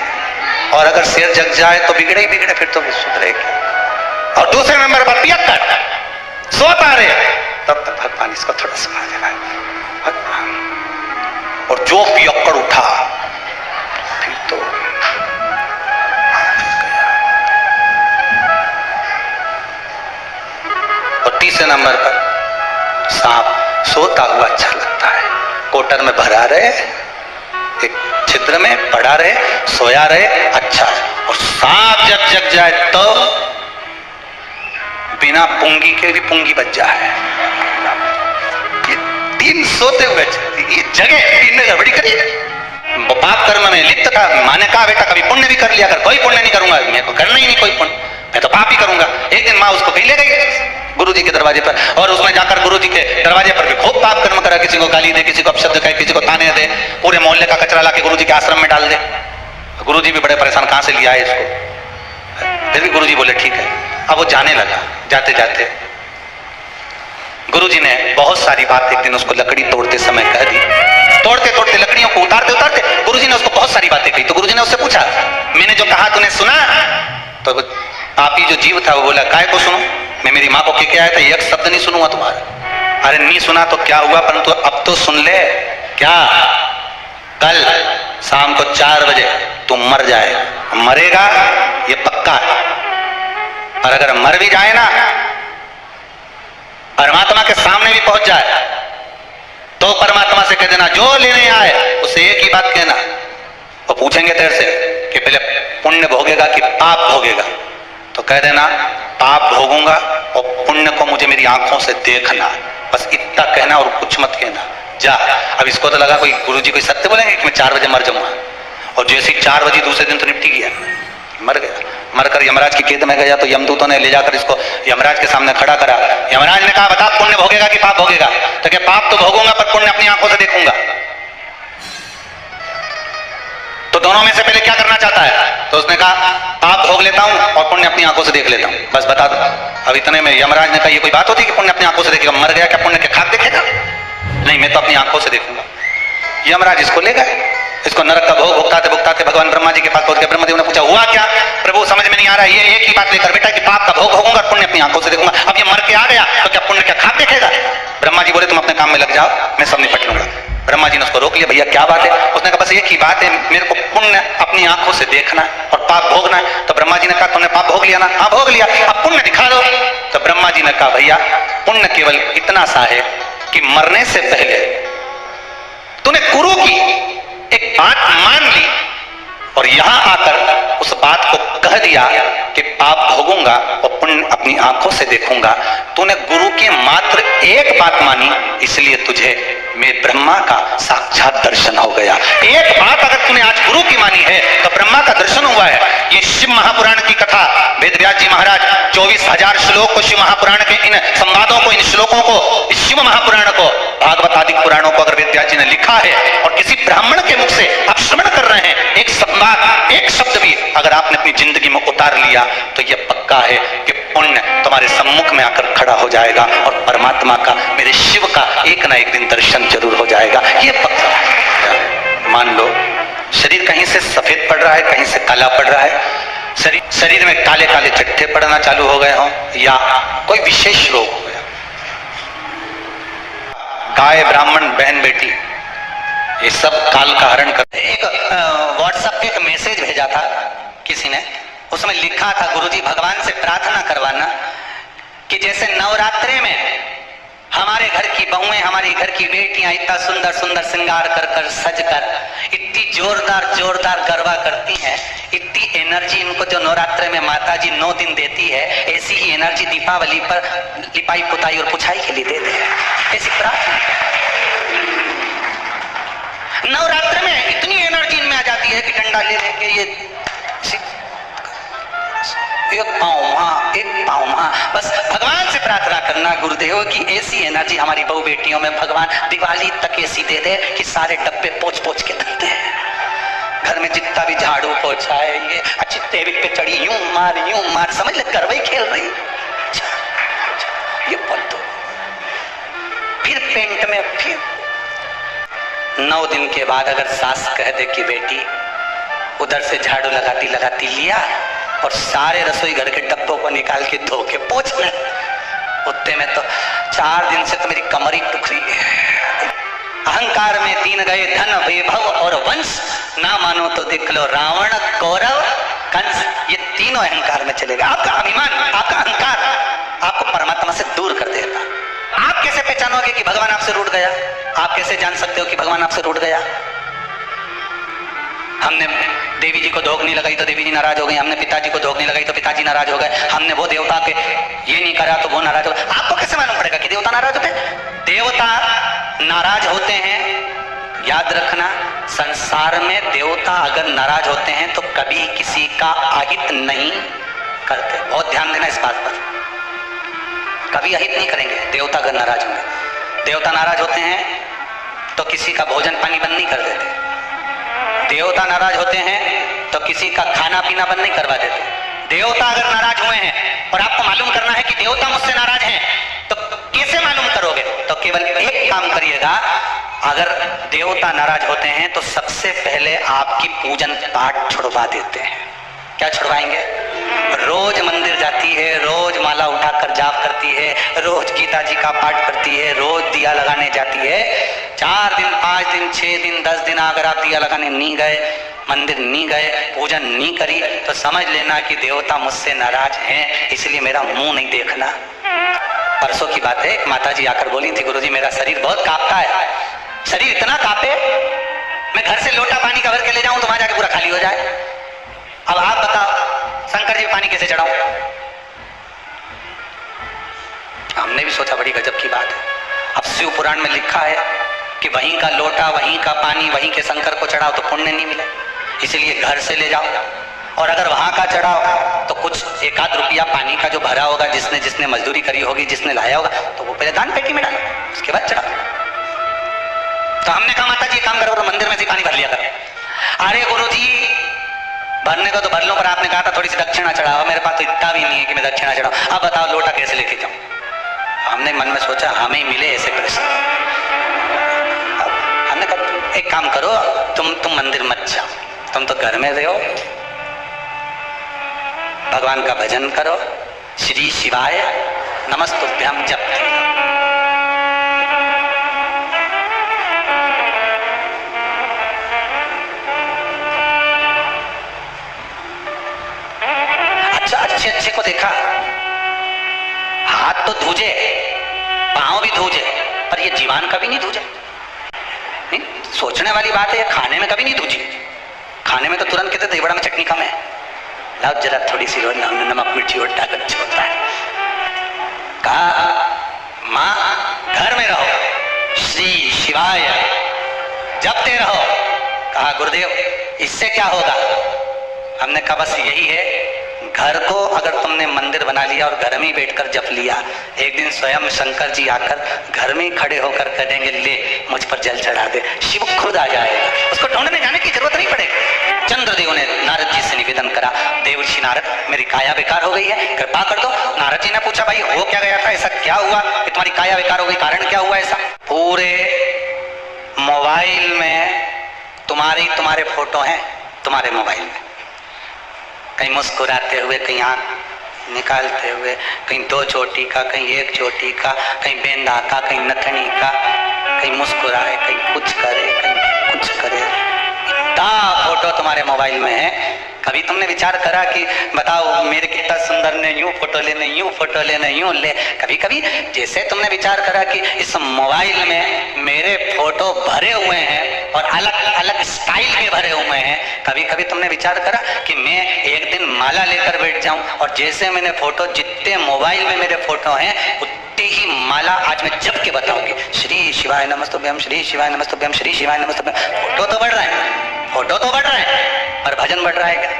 और अगर शेर जग जाए तो बिगड़े ही बिगड़े, फिर तो सुधरेगी। और दूसरे नंबर पर पियक्कड़ सोता रहे, तब तक भगवान इसको थोड़ा समझ लेना भगवान। और जो पियक्कड़ उठा फिर तो और तीसरे नंबर पर सांप सोता हुआ अच्छा लगता है। कोटर में भरा रहे, एक छिद्र में पड़ा रहे, सोया रहे, अच्छा। और सांप जब जग जाए तो बिना पुंगी के भी पुंगी बच जाए। ये 3 सोते हुए, ये जगह 3 ने गड़बड़ी करी। पाप कर्म में लिप्त था, माने कहा बेटा कभी पुण्य भी कर लिया, अगर कोई पुण्य नहीं करूंगा, मेरे को करना ही नहीं कोई पुण्य, मैं तो पाप ही करूंगा। एक दिन माँ उसको कहीं ले गई गुरुजी के दरवाजे पर, और उसमें जाकर गुरुजी के दरवाजे पर भी खूब पाप कर्म करा, किसी को गाली दे, किसी को अपशब्द कहे, किसी को ताने दे, पूरे मोहल्ले का कचरा ला के गुरुजी के आश्रम में डाल दे। गुरुजी भी बड़े परेशान, कहां से लिया है इसको? फिर भी गुरुजी बोले ठीक है। अब वो जाने लगा, जाते जाते गुरुजी ने बहुत सारी बात एक दिन उसको लकड़ी तोड़ते समय कह दी। तोड़ते तोड़ते लकड़ियों को उतारते उतारते गुरुजी ने उसको बहुत सारी बातें कही। तो गुरुजी ने उससे पूछा, मैंने जो कहा तूने सुना? तो पापी जो जीव था वो बोला, काय को सुनो? मैं मेरी माँ को कह के आया था, एक शब्द नहीं सुनूंगा तुम्हारा। अरे नहीं सुना तो क्या हुआ, परंतु अब तो सुन ले। क्या? कल शाम को 4 बजे तुम मर जाए। मरेगा ये पक्का है, और अगर मर भी जाए ना, परमात्मा के सामने भी पहुंच जाए तो परमात्मा से कह देना जो लेने आए उसे एक ही बात कहना। वो पूछेंगे तेरे से कि पहले पुण्य भोगेगा कि पाप भोगेगा, तो कह देना पाप भोगूंगा और पुण्य को मुझे मेरी आंखों से देखना। बस इतना कहना और कुछ मत कहना। जा। अब इसको तो लगा कोई गुरुजी कोई सत्य बोलेंगे कि मैं 4 बजे मर जाऊंगा, और जैसे ही 4 बजे दूसरे दिन तो निपटी गया, मर गया। मरकर यमराज की कैद में गया तो यमदूतों ने ले जाकर इसको यमराज के सामने खड़ा करा। यमराज ने कहा बता पुण्य भोगेगा कि पाप भोगेगा? तो क्या पाप तो भोगूंगा पर पुण्य अपनी आंखों से देखूंगा। तो दोनों में से पहले क्या करना चाहता है? तो उसने कहा पाप भोग लेता हूं और पुण्य अपनी आंखों से देख लेता हूं, बस बता दो। अब इतने में यमराज ने कहा ये कोई बात होती कि पुण्य अपनी आंखों से देखेगा? मर गया क्या पुण्य के खाक देखेगा? नहीं, मैं तो अपनी आंखों से देखूंगा। यमराज इसको ले गए, इसको नरक का भोग भुगताते भुगताते भगवान ब्रह्मा जी के पास पहुंच गए। ब्रह्मदेव ने पूछा हुआ क्या? प्रभु समझ में नहीं आ रहा। ये एक ही बात लेकर बेटा कि पाप का भोग भोगूंगा, पुण्य अपनी आंखों से देखूंगा। अब ये मर के आ गया तो क्या पुण्य क्या खाक देखेगा? ब्रह्मा जी बोले तुम अपने काम में लग जाओ, मैं सब निपट लूंगा। ब्रह्मा जी ने उसको रोक लिया, भैया क्या बात है? उसने कहा बस एक ही बात है, मेरे को पुण्य अपनी आंखों से देखना और पाप भोगना है। तो ब्रह्मा जी ने कहा तुमने पाप भोग लिया ना? हाँ भोग लिया, अब पुण्य दिखा दो। तो ब्रह्मा जी ने कहा भैया पुण्य केवल इतना सा है कि मरने से पहले तूने गुरु की एक बात मान ली और यहां आकर उस बात को कह दिया कि पाप भोगूंगा और पुण्य अपनी आंखों से देखूंगा। तूने गुरु की मात्र एक बात मानी, इसलिए तुझे में ब्रह्मा का साक्षात दर्शन हो गया। एक बात अगर तूने आज गुरु की मानी है तो ब्रह्मा का दर्शन हुआ है। ये शिव महापुराण की कथा वेद व्यास जी महाराज 24,000 श्लोक को, शिव महापुराण के इन संवादों को, इन श्लोकों को, इस शिव महापुराण को, भागवत आदि पुराणों को अगर वेद व्यास जी ने लिखा है और किसी ब्राह्मण के मुख से आप श्रवण कर रहे हैं, एक संवाद, एक शब्द भी अगर आपने अपनी जिंदगी में उतार लिया तो यह पक्का है कि पुण्य तुम्हारे सम्मुख में आकर खड़ा हो जाएगा और परमात्मा का, मेरे शिव का एक ना एक दिन दर्शन जरूर हो जाएगा। ये पक्का है। मान लो शरीर कहीं से सफेद पड़ रहा है, कहीं से काला पड़ रहा है, शरीर में काले काले चट्टे पड़ना चालू हो गए हों या कोई विशेष रोग हो गया, गाय ब्राह्मण बहन बेटी ये सब काल का हरण करते। एक व्हाट्सएप पे एक मैसेज भेजा था किसी ने, उसमें लिखा था गुरुजी भगवान से प्रार्थना करवाना कि जैसे नवरात्रे में हमारे घर की बहुएं, हमारी घर की बेटियां इतना सुंदर सुंदर श्रृंगार कर कर सज कर इतनी जोरदार जोरदार गरबा करती हैं, इतनी एनर्जी इनको जो नवरात्रे में माता जी 9 दिन देती है, ऐसी ही एनर्जी दीपावली पर लिपाई पुताई और पुछाई के लिए दे दे। ऐसी प्रार्थना नवरात्र में इतनी एनर्जी इनमें आ जाती है कि डंडा ले लेके ये एक पाँव वहां, एक पाँव वहां, बस भगवान से प्रार्थना करना गुरुदेव की ऐसी एनर्जी हमारी बहु बेटियों में भगवान दिवाली तक ऐसी दे दे कि सारे डब्बे पोंछ पोंछ के धरते हैं। घर में जितना भी झाड़ू पोछा है, ये अच्छी टेबल पे चढ़ी यूं मार समझ ले करवई खेल रही, ये बोल दो फिर पेंट में। फिर 9 दिन के बाद अगर सास कह दे कि बेटी उधर से झाड़ू लगाती लगाती लिया और सारे रसोई घर के डब्बों को निकाल के धो के पोंछ ले, उतने में तो 4 दिन से तो मेरी कमर ही टुकड़ी है। अहंकार में 3 गए धन वैभव और वंश, ना मानो तो देख लो रावण कौरव कंस, ये तीनों अहंकार में चलेगा। आपका अभिमान, आपका अहंकार आपको परमात्मा से दूर कर देगा। आप कैसे पहचानोगे कि भगवान आपसे रूठ गया? आप कैसे जान सकते हो कि भगवान आपसे रूठ गया? हमने देवी जी को धोख नहीं लगाई तो देवी जी नाराज हो गई, हमने पिताजी को धोख नहीं लगाई तो पिताजी नाराज हो गए, हमने वो देवता के ये नहीं करा तो वो नाराज हो गए। आपको कैसे मालूम पड़ेगा कि देवता नाराज होते हैं? देवता नाराज होते हैं, याद रखना, संसार में देवता अगर नाराज होते हैं तो कभी किसी का अहित नहीं करते। बहुत ध्यान देना इस बात पर, कभी अहित नहीं करेंगे देवता अगर नाराज होंगे। देवता नाराज होते हैं तो किसी का भोजन पानी बंद नहीं कर देते। देवता नाराज होते हैं तो किसी का खाना पीना बंद नहीं करवा देते। देवता अगर नाराज हुए हैं और आपको मालूम करना है कि देवता मुझसे नाराज हैं, तो कैसे मालूम करोगे? तो केवल एक काम करिएगा, अगर देवता नाराज होते हैं तो सबसे पहले आपकी पूजन पाठ छुड़वा देते हैं। क्या छुड़वाएंगे? रोज मंदिर जाती है, रोज माला उठाकर जाप करती है, रोज गीता जी का पाठ करती है, रोज दिया लगाने जाती है। 4 दिन 5 दिन 6 दिन 10 दिन अगर आप दिया लगाने नहीं गए, मंदिर नहीं गए, पूजन नहीं करी, तो समझ लेना कि देवता मुझसे नाराज हैं, इसलिए मेरा मुंह नहीं देखना। परसों की बात है, एक माता जी आकर बोली थी, गुरुजी मेरा शरीर बहुत कांपता है, शरीर इतना कांपे मैं घर से लोटा पानी का भर के ले जाऊं तो वहां जाके पूरा खाली हो जाए। अब आप बताओ शंकर जी पानी कैसे चढ़ाऊं? हमने भी सोचा बड़ी गजब की बात है। अब शिव पुराण में लिखा है कि वहीं का लोटा, वहीं का पानी, वहीं के शंकर को चढ़ाओ तो पुण्य नहीं मिले, इसलिए घर से ले जाओ। और अगर वहां का चढ़ाओ तो कुछ 1 रुपया पानी का जो भरा होगा, जिसने जिसने मजदूरी करी होगी, जिसने लाया होगा, तो वो पहले दान पेटी में डालो, उसके बाद चढ़ाओ। तो हमने कहा माता जी काम करो तो मंदिर में से पानी भर लिया करो। अरे गुरुजी भरने को तो भर लो, पर आपने कहा था थोड़ी सी दक्षिणा चढ़ाओ, मेरे पास तो इतना भी नहीं है कि मैं दक्षिणा चढ़ाऊं। अब बताओ लोटा कैसे लेके जाऊं? हमने मन में सोचा हमें ही मिले ऐसे कृष्ण। हमने कहा एक काम करो, तुम मंदिर मत जाओ, तुम तो घर में रहो, भगवान का भजन करो, श्री शिवाय नमस्तुभ्यम जपते रहो। अच्छे को देखा, हाथ तो धूजे, पांव भी धूजे, पर ये जीवान कभी नहीं धूजे। नहीं, सोचने वाली बात है, खाने में कभी नहीं धूजी। खाने में तो तुरंत कहते दही बड़ा में चटनी कम है, लाओ जरा थोड़ी सी रोज नमक मिर्ची और डाल होता है। कहा माँ घर में रहो, श्री शिवाय करते रहो। कहा गुरुदेव इससे क्या होगा? हमने कहा बस यही है, घर को अगर तुमने मंदिर बना लिया और घर में ही बैठकर जप लिया, एक दिन स्वयं शंकर जी आकर घर में ही खड़े होकर कहेंगे ले मुझ पर जल चढ़ा दे, शिव खुद आ जाएगा, उसको ढूंढने जाने की जरूरत नहीं पड़ेगी। चंद्रदेव ने नारद जी से निवेदन करा, देवर्षि नारद मेरी काया बेकार हो गई है, कृपा कर दो। नारद जी ने पूछा भाई हो क्या गया था, ऐसा क्या हुआ कि तुम्हारी काया बेकार हो गई, कारण क्या हुआ ऐसा? पूरे मोबाइल में तुम्हारे फोटो हैं, तुम्हारे मोबाइल में, कहीं मुस्कुराते हुए, कहीं आंख निकालते हुए, कहीं 2 चोटी का, कहीं 1 चोटी का, कहीं बेंदा का, कहीं नथनी का, कहीं मुस्कुराए, कहीं कुछ करे, कहीं कुछ करे, इतना फोटो तुम्हारे मोबाइल में है। कभी तुमने विचार करा कि बताओ मेरे कितना सुंदर ने यूं फोटो लेने, यूं फोटो लेने, यूं ले? कभी कभी जैसे तुमने विचार करा कि इस मोबाइल में मेरे फोटो भरे हुए हैं और अलग अलग स्टाइल के भरे हुए हैं, कभी कभी तुमने विचार करा कि मैं एक दिन माला लेकर बैठ जाऊं और जैसे मैंने फोटो, जितने मोबाइल में मेरे फोटो हैं उतनी ही माला आज मैं जप के बताऊंगी, श्री शिवाय नमस्तुभ्यम, श्री शिवाय नमस्तुभ्यम, श्री शिवाय नमस्तुभ्यम। फोटो तो बढ़ रहा है, फोटो तो बढ़ रहा है, पर भजन बढ़ रहा है क्या?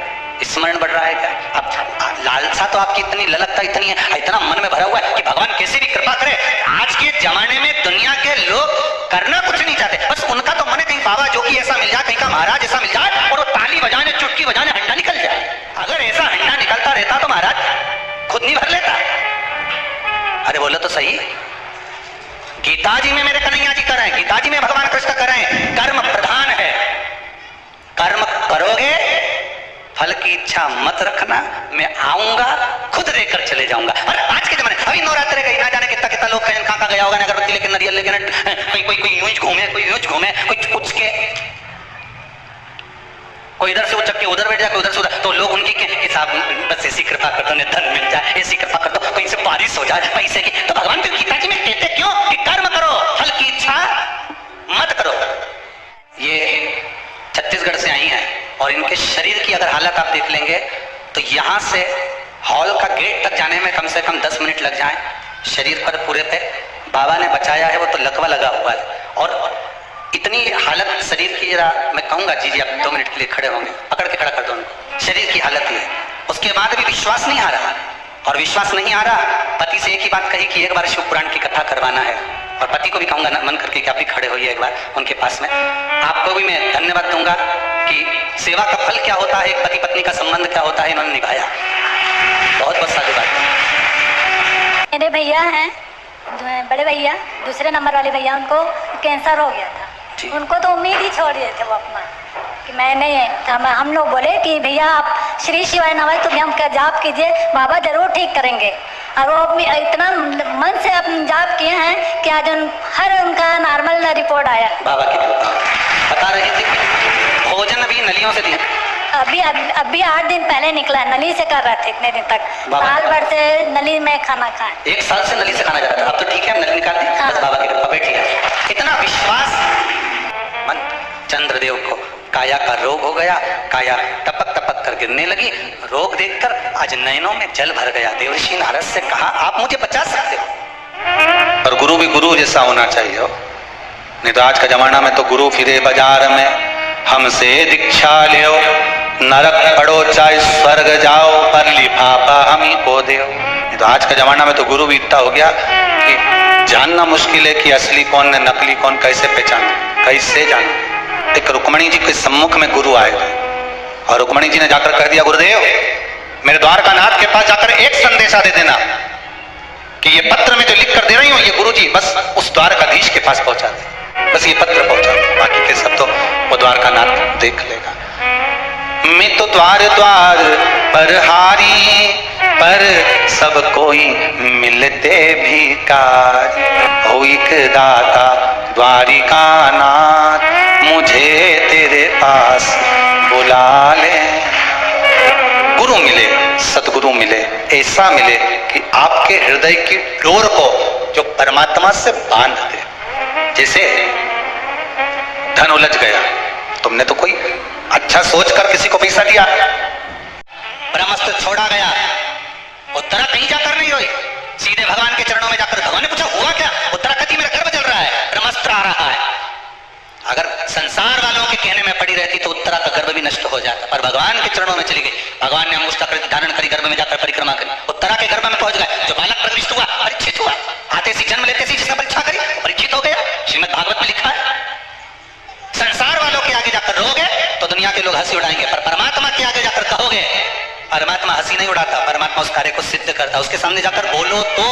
स्मरण बढ़ रहा है क्या? अब लालसा तो आपकी इतनी ललकता इतनी है, इतना मन में भरा हुआ है कि भगवान कैसे भी कृपा करे। आज के जमाने में दुनिया के लोग करना कुछ नहीं चाहते, बस उनका तो मन है कहीं बाबा जोगी ऐसा मिल जाए, कहीं का महाराज ऐसा मिल जाए और वो ताली बजाने, चुटकी बजाने हंडा निकल जाए। अगर ऐसा हंडा निकलता रहता तो महाराज खुद नहीं भर लेता। अरे बोलो तो सही, गीता जी में मेरे कन्हैया जी कर रहे हैं, गीता जी में भगवान कृष्ण कर रहे हैं, कर्म प्रधान है, कर्म करोगे फल की इच्छा मत रखना, मैं आऊंगा खुद लेकर चले जाऊंगा। और आज के जमाने अभी नवरात्रे गई, ना जाने कितना कितना लोग कहाँ गया होगा, अगरबत्ती लेकर, नरियल लेकर, कोई यूं घूमे, कोई यूं घूमे, कोई कुछ के, कोई इधर से उचक के उधर बैठ जाए, कोई उधर से उधर, तो लोग उनकी के हिसाब बस ऐसी कृपा कर दो, धन मिल जाए, ऐसी कृपा कर दो, कहीं से बारिश हो जाए पैसे की। तो भगवान तो गीता जी में कहते क्यों कि कर्म करो फल की इच्छा मत करो। ये छत्तीसगढ़ से आई हैं और इनके शरीर की अगर हालत आप देख लेंगे तो यहाँ से हॉल का गेट तक जाने में कम से कम 10 मिनट लग जाए। शरीर पर पूरे पे बाबा ने बचाया है, वो तो लकवा लगा हुआ है और इतनी हालत शरीर की, जरा मैं कहूंगा जी आप 2 मिनट के लिए खड़े होंगे, पकड़ के खड़ा कर दो उनको। शरीर की हालत ही है, उसके बाद भी विश्वास नहीं आ रहा, और विश्वास नहीं आ रहा, पति से एक ही बात कही कि एक बार शिव पुराण की कथा करवाना है, और पति को भी कहूंगा ना मन करके कि आप भी खड़े होइए एक बार उनके पास में। आपको भी मैं धन्यवाद दूंगा कि सेवा का फल क्या होता है, एक पति पत्नी का संबंध क्या होता है, इन्होंने निभाया। बहुत बहुत साधुवाद। मेरे भैया हैं, बड़े भैया, दूसरे नंबर वाले भैया, उनको कैंसर हो गया था, उनको तो उम्मीद ही छोड़ दिए थे वो अपना कि मैं नहीं है। हम लोग बोले कि भैया आप श्री शिवाय नमस्तुभ्यम का जाप कीजिए, बाबा जरूर ठीक करेंगे। और वो इतना मन से अपने जाप किए हैं कि आज हर उनका नॉर्मल रिपोर्ट आया। बाबा की बता रही थी भोजन भी नलियों से दिया, अभी 8 दिन पहले निकला, नली से कर रहे थे इतने दिन तक, साल भर से नली में खाना खाए, 1 साल से नली से खाना जा रहा था, अब तो ठीक है, नली निकाल दी। हाँ। बस बाबा की कृपा बैठी है। इतना विश्वास मन चंद्रदेव को, काया का रोग हो गया, काया टपक टपक कर गिरने लगी, रोग देखकर आज नयनों में जल भर गया। देवर्षि नारद से कहा आप मुझे बचा सकते हो, और गुरु भी गुरु जैसा होना चाहिए हो, नहीं तो आज का जमाना में तो गुरु फिरे बाजार में, हमसे दीक्षा ले, नरक पड़ो चाहे स्वर्ग जाओ, पर लिफाफा हम ही को दे। तो आज का जमाना में तो गुरु भी इतना हो गया कि जानना मुश्किल है कि असली कौन है नकली कौन, कैसे पहचाना, कैसे जाना। एक रुक्मणी जी के सम्मुख में गुरु आए और रुक्मणी जी ने जाकर कह दिया गुरुदेव मेरे द्वारकानाथ के पास जाकर एक संदेशा दे देना कि ये पत्र में जो लिख कर दे रही हूँ ये गुरु जी बस उस द्वारकाधीश के पास पहुंचा दे, बस ये पत्र पहुंचा दे, बाकी के सब तो वो द्वारकानाथ देख लेगा। मैं तो द्वार द्वार पर हारी, पर सब कोई मिलते भिकार, हो एक दाता द्वारिका नाथ, मुझे तेरे पास बुला ले। गुरु मिले, सतगुरु मिले, ऐसा मिले कि आपके हृदय की डोर को जो परमात्मा से बांध दे। जैसे धन उलझ गया, तुमने तो कोई अच्छा सोचकर किसी को पैसा दिया, ब्रह्मास्त्र छोड़ा गया, उत्तरा कहीं जाकर नहीं रोई, सीधे भगवान के चरणों में जाकर भगवान ने पूछा हुआ क्या, उत्तरा कहती मेरा गर्भ जल रहा है, ब्रह्मास्त्र आ रहा है। अगर संसार वालों के कहने में पड़ी रहती तो उत्तरा का गर्भ भी नष्ट हो जाता, पर भगवान के चरणों में चली गई। भगवान ने अंगुष्ठाकृति धारण करी, गर्भ में जाकर परिक्रमा करी, उत्तरा के गर्भ में पहुंच गए। जो बालक प्रविष्ट हुआ परीक्षित हुआ, आते सी जन्म लेते सी जिसने परीक्षा करी परीक्षित हो गया। श्रीमद् भागवत में लिखा है संसार वालों के आगे जाकर रोगे तो दुनिया के लोग हंसी उड़ाएंगे, पर परमात्मा के आगे जाकर कहोगे, परमात्मा हंसी नहीं उड़ाता, परमात्मा उस कार्य को सिद्ध करता। उसके सामने जाकर बोलो तो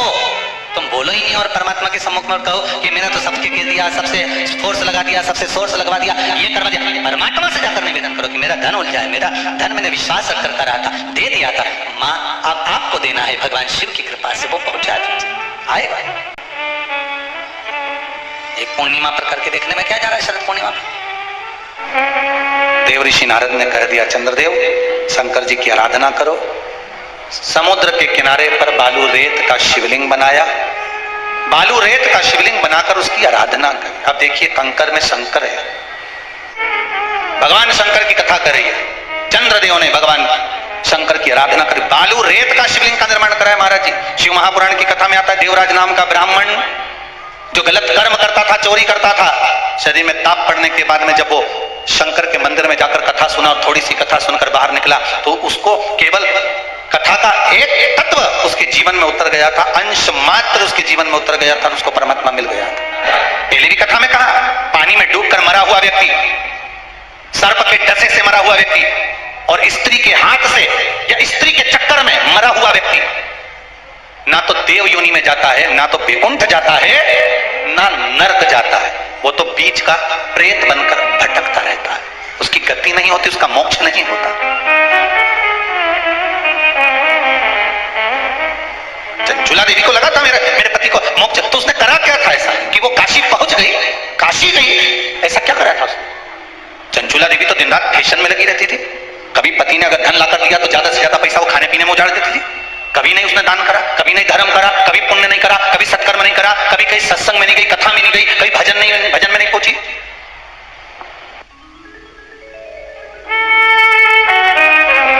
तुम बोलो ही नहीं और परमात्मा के सम्मुख में कहो कि मैंने तो सबके कह दिया, सबसे फोर्स लगा दिया, सबसे सोर्स लगवा दिया, ये करवा दिया। परमात्मा से जाकर निवेदन करो कि मेरा धन उल जाए, मेरा धन मैंने विश्वास रखकर करा था, दे दिया था, माँ अब आपको देना है, भगवान शिव की कृपा से वो पहुंचा दीजिए। आएगा एक पूर्णिमा पर करके देखने में क्या जा रहा है। शरद पूर्णिमा पर देव ऋषि नारद ने कह दिया, चंद्रदेव शंकर जी की आराधना करो। समुद्र के किनारे पर बालू रेत का शिवलिंग बनाया, बालू रेत का शिवलिंग बनाकर उसकी आराधना करी। अब देखिए कंकर में शंकर है, भगवान शंकर की कथा कर रही है। चंद्रदेव ने भगवान शंकर की आराधना करी, बालू रेत का शिवलिंग का निर्माण कराया महाराज जी। शिव महापुराण की कथा में आता है, देवराज नाम का ब्राह्मण जो गलत कर्म करता था, चोरी करता था, शरीर में ताप पड़ने के बाद में जब वो शंकर के मंदिर में जाकर कथा सुना और थोड़ी सी कथा सुनकर बाहर निकला तो उसको केवल कथा का एक तत्व उसके जीवन में उतर गया था, अंश मात्र उसके जीवन में उतर गया था, उसको परमात्मा मिल गया था। पहले भी कथा में कहा, पानी में डूबकर मरा हुआ व्यक्ति, सर्प के डसे से मरा हुआ व्यक्ति और स्त्री के हाथ से या स्त्री के चक्कर में मरा हुआ व्यक्ति ना तो देव योनि में जाता है, ना तो वैकुंठ जाता है, ना नरक जाता है, वो तो बीच का प्रेत बनकर भटकता रहता है, उसकी गति नहीं होती, उसका मोक्ष नहीं होता। चंचुला देवी को लगा था मेरे पति को मोक्ष, तो उसने करा क्या था ऐसा कि वो काशी पहुंच गई, काशी गई, ऐसा क्या करा था उसने। चंचुला देवी तो दिन रात फैशन में लगी रहती थी, कभी पति ने अगर धन लाकर दिया तो ज्यादा से ज्यादा पैसा वो खाने पीने में उजाड़ देती थी, कभी नहीं उसने दान करा, कभी नहीं धर्म करा, कभी पुण्य नहीं करा, कभी सत्कर्म नहीं करा, कभी कहीं सत्संग में नहीं गई, कथा में नहीं गई, कभी भजन में नहीं पहुंची।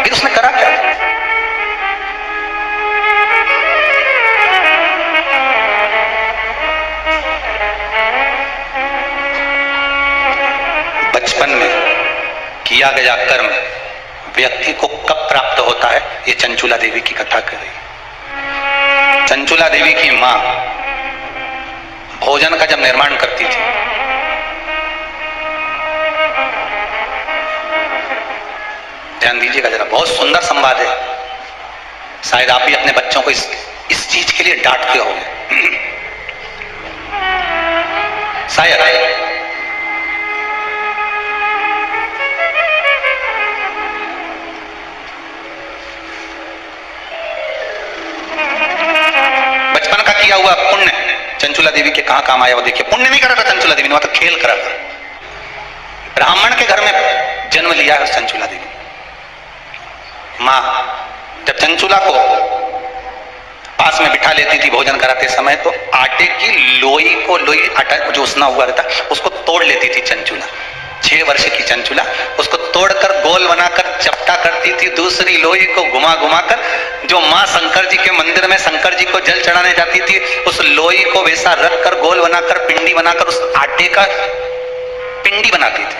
फिर उसने करा क्या? बचपन में किया गया कर्म व्यक्ति को कब प्राप्त होता है, ये चंचुला देवी की कथा कर रही। चंचुला देवी की मां भोजन का जब निर्माण करती थी, ध्यान दीजिएगा जरा, बहुत सुंदर संवाद है, शायद आप भी अपने बच्चों को इस चीज के लिए डांटते हो शायद। बचपन का किया हुआ पुण्य चंचुला देवी के कहां काम आया वो देखिए। पुण्य नहीं करा था चंचुला देवी ने, वहां तो खेल करा था। ब्राह्मण के घर में जन्म लिया है चंचुला देवी। मां जब चंचुला को पास में बिठा लेती थी भोजन कराते समय तो आटे की लोई को, लोई आटा जो उसना हुआ रहता उसको तोड़ लेती थी चंचुला। 6 वर्ष की चंचुला उसको तोड़कर गोल बनाकर चपटा करती थी, दूसरी लोई को घुमा घुमाकर जो मां शंकर जी के मंदिर में शंकर जी को जल चढ़ाने जाती थी उस लोई को वैसा रखकर गोल बनाकर पिंडी बनाकर उस आटे का पिंडी बनाती थी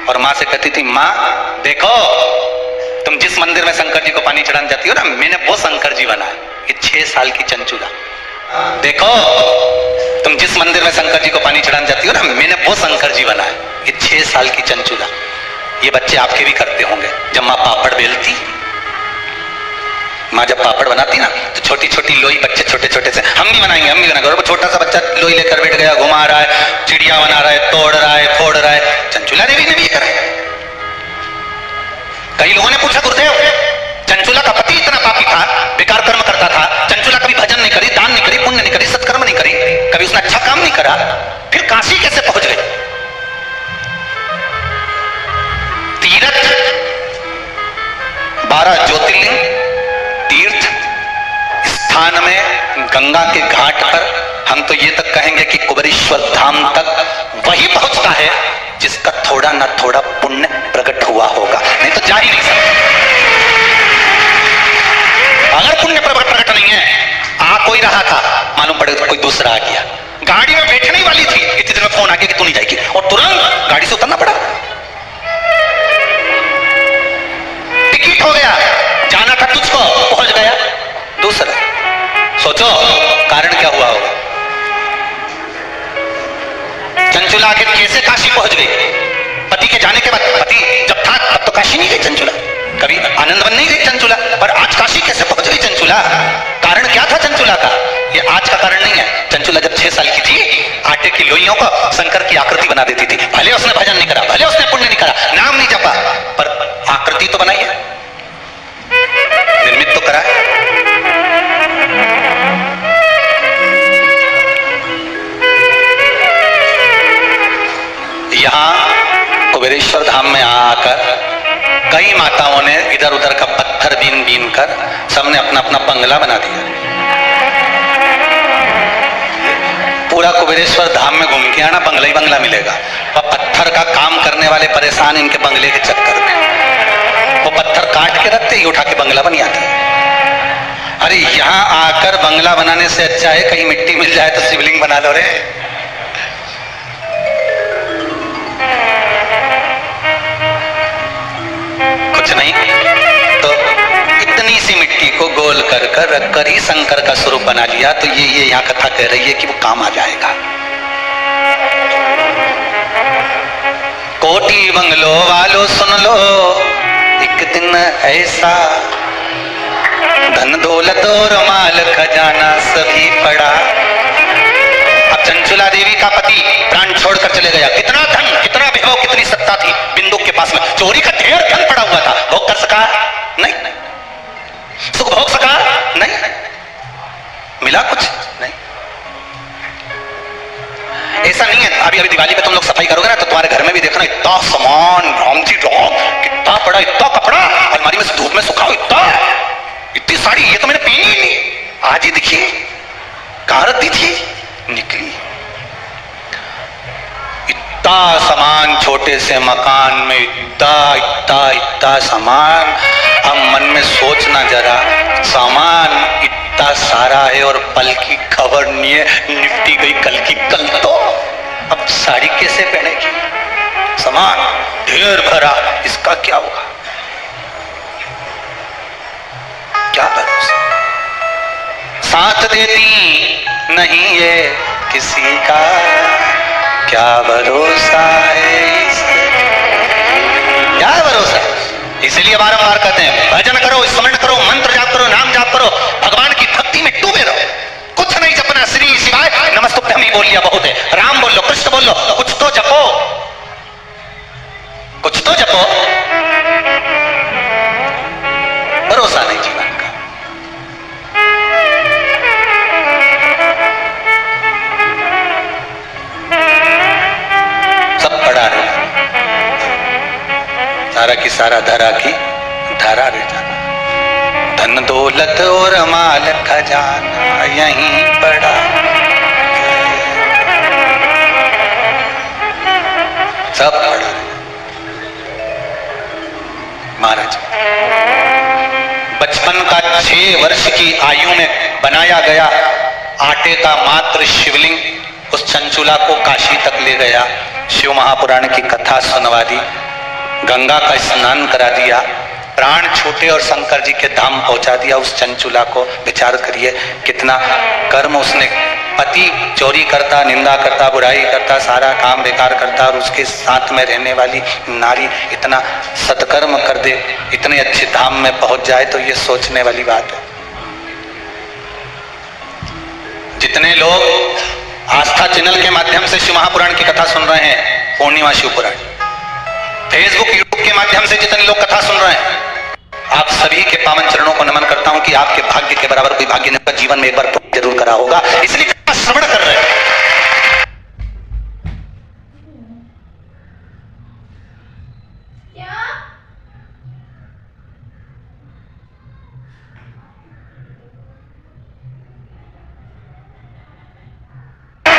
और मां से कहती थी, मां देखो तुम जिस मंदिर में शंकर जी को पानी चढ़ाने जाती हो ना, मैंने वो शंकर जी बना है। ये 6 साल की चंचुला, देखो तुम जिस मंदिर में शंकर जी को पानी चढ़ाने जाती हो ना, मैंने वो शंकर जी बना है। ये 6 साल की चंचुला। ये बच्चे आपके भी करते होंगे। जब माँ पापड़ बेलती, माँ जब पापड़ बनाती ना तो छोटी छोटी लोई बच्चे छोटे छोटे से, हम भी बनाएंगे। और वो छोटा सा बच्चा लोई लेकर बैठ गया, घुमा रहा है, चिड़िया बना रहा है, तोड़ रहा है, फोड़ रहा है। चंचुला देवी ने भी ये करा। कई लोगों ने पूछा, गुरुदेव चंचुला का पति इतना पापी था, बेकार कर्म करता था, चंचुला कभी भजन नहीं करी, दान नहीं करी, पुण्य नहीं करी, सत्कर्म नहीं करी, कभी उसने अच्छा काम नहीं करा, फिर काशी कैसे पहुंच गई? तीर्थ 12 ज्योतिर्लिंग तीर्थ स्थान में गंगा के घाट पर हम तो ये तक कहेंगे कि कुबेरेश्वर धाम तक वही पहुंचता है जिसका थोड़ा ना थोड़ा पुण्य प्रकट हुआ होगा, नहीं तो जा ही नहीं सकता। अगर पुण्य प्रकट नहीं है, आ कोई रहा था, मालूम पड़ेगा कोई दूसरा आ गया, गाड़ी में बैठने वाली थी, इतनी देर में फोन आ गया कि तू नहीं जाएगी, और तुरंत चंचुला आखिर कैसे काशी पहुंच गई? पति के जाने के बाद, पति जब था तब तो काशी नहीं गई चंचुला, कभी आनंद वन नहीं गई चंचुला, पर आज काशी कैसे पहुंच गई चंचुला? कारण क्या था चंचुला का? ये आज का कारण नहीं है। चंचुला जब 6 साल की थी, आटे की लोइयों को शंकर की आकृति बना देती थी। भले उसने भजन नहीं करा, भले उसने पुण्य नहीं करा, नाम नहीं जपा, पर आकृति तो बनाई है, निर्मित तो करा है। यहां कुबेरेश्वर धाम में आकर कई माताओं ने इधर उधर का पत्थर बीन बीन कर सबने अपना अपना बंगला बना दिया। पूरा कुबेरेश्वर धाम में घूम के आना, बंगला ही बंगला मिलेगा। और पत्थर का काम करने वाले परेशान इनके बंगले के चक्कर में, वो पत्थर काट के रखते ही उठा के बंगला बन जाते हैं। अरे यहां आकर बंगला बनाने से अच्छा है कहीं मिट्टी मिल जाए तो शिवलिंग बना लो रे। कुछ नहीं तो इतनी सी मिट्टी को गोल कर कर रख कर ही शंकर का स्वरूप बना लिया, तो ये यहाँ कथा कह रही है कि वो काम आ जाएगा। कोटी बंगलो वालों सुन लो, एक दिन ऐसा धन दौलत और माल खजाना सभी पड़ा। अब चंचुला देवी का पति प्राण छोड़कर चले गया। कितना धन, कितना वैभव, कितनी सत्ता थी बिंदु के पास में, चोरी का ढेर धन पड़ा हुआ था। भोग कर सका नहीं, सुख भोग सका नहीं, मिला कुछ नहीं। ऐसा नहीं है, अभी अभी दिवाली पे तुम लोग सफाई करोगे ना तो तुम्हारे घर में भी देखना इतना सामान, राम जी राम, कितना पड़ा, इतना कपड़ा अलमारी में से धूप में सुखाओ, इतनी साड़ी, ये तो मैंने पहनी ही नहीं, आज ही दिखी, कहां रख दी थी, निकली। इतना सामान, छोटे से मकान में इतना इतना इतना सामान। अब मन में सोचना जरा, सामान इतना सारा है और पल की खबर नहीं है, निपटी गई कल की कल। तो अब साड़ी कैसे पहनेगी? सामान ढेर भरा, इसका क्या होगा? क्या भरोसा? साथ देती नहीं है किसी का, क्या भरोसा है इससे? क्या भरोसा? इसलिए बारंबार कहते हैं भजन करो, स्मरण करो, मंत्र जाप करो, नाम जाप करो, भगवान की भक्ति में डूबे रहो। कुछ नहीं जपना, श्री शिवाय नमस्तुभ्यम ही बोल लिया बहुत है। राम बोल लो, कृष्ण बोल लो, कुछ तो जपो, कुछ तो जपो। भरोसा नहीं जीवन का। सब पड़ा रहे, सारा की सारा धरा की धारा रह जाना। धन दौलत और माल खजाना यहीं पड़ा, सब पड़ा। महाराज बचपन का 6 वर्ष की आयु में बनाया गया आटे का मात्र शिवलिंग उस चंचुला को काशी तक ले गया। शिव महापुराण की कथा सुनवा दी, गंगा का स्नान करा दिया, प्राण छूटे और शंकर जी के धाम पहुंचा दिया उस चंचुला को। विचार करिए कितना कर्म उसने, पति चोरी करता, निंदा करता, बुराई करता, सारा काम बेकार करता, और उसके साथ में रहने वाली नारी इतना सत्कर्म कर दे, इतने अच्छे धाम में पहुंच जाए, तो ये सोचने वाली बात है। जितने लोग आस्था चैनल के माध्यम से शिव महापुराण की कथा सुन रहे हैं, पूर्णिमा शिव पुराण, फेसबुक यूट्यूब के माध्यम से जितने लोग कथा सुन रहे हैं, आप सभी के पावन चरणों को नमन करता हूं कि आपके भाग्य के बराबर कोई भाग्य नहीं, जीवन में एक बार जरूर करा होगा, इसलिए श्रवण कर रहे हैं।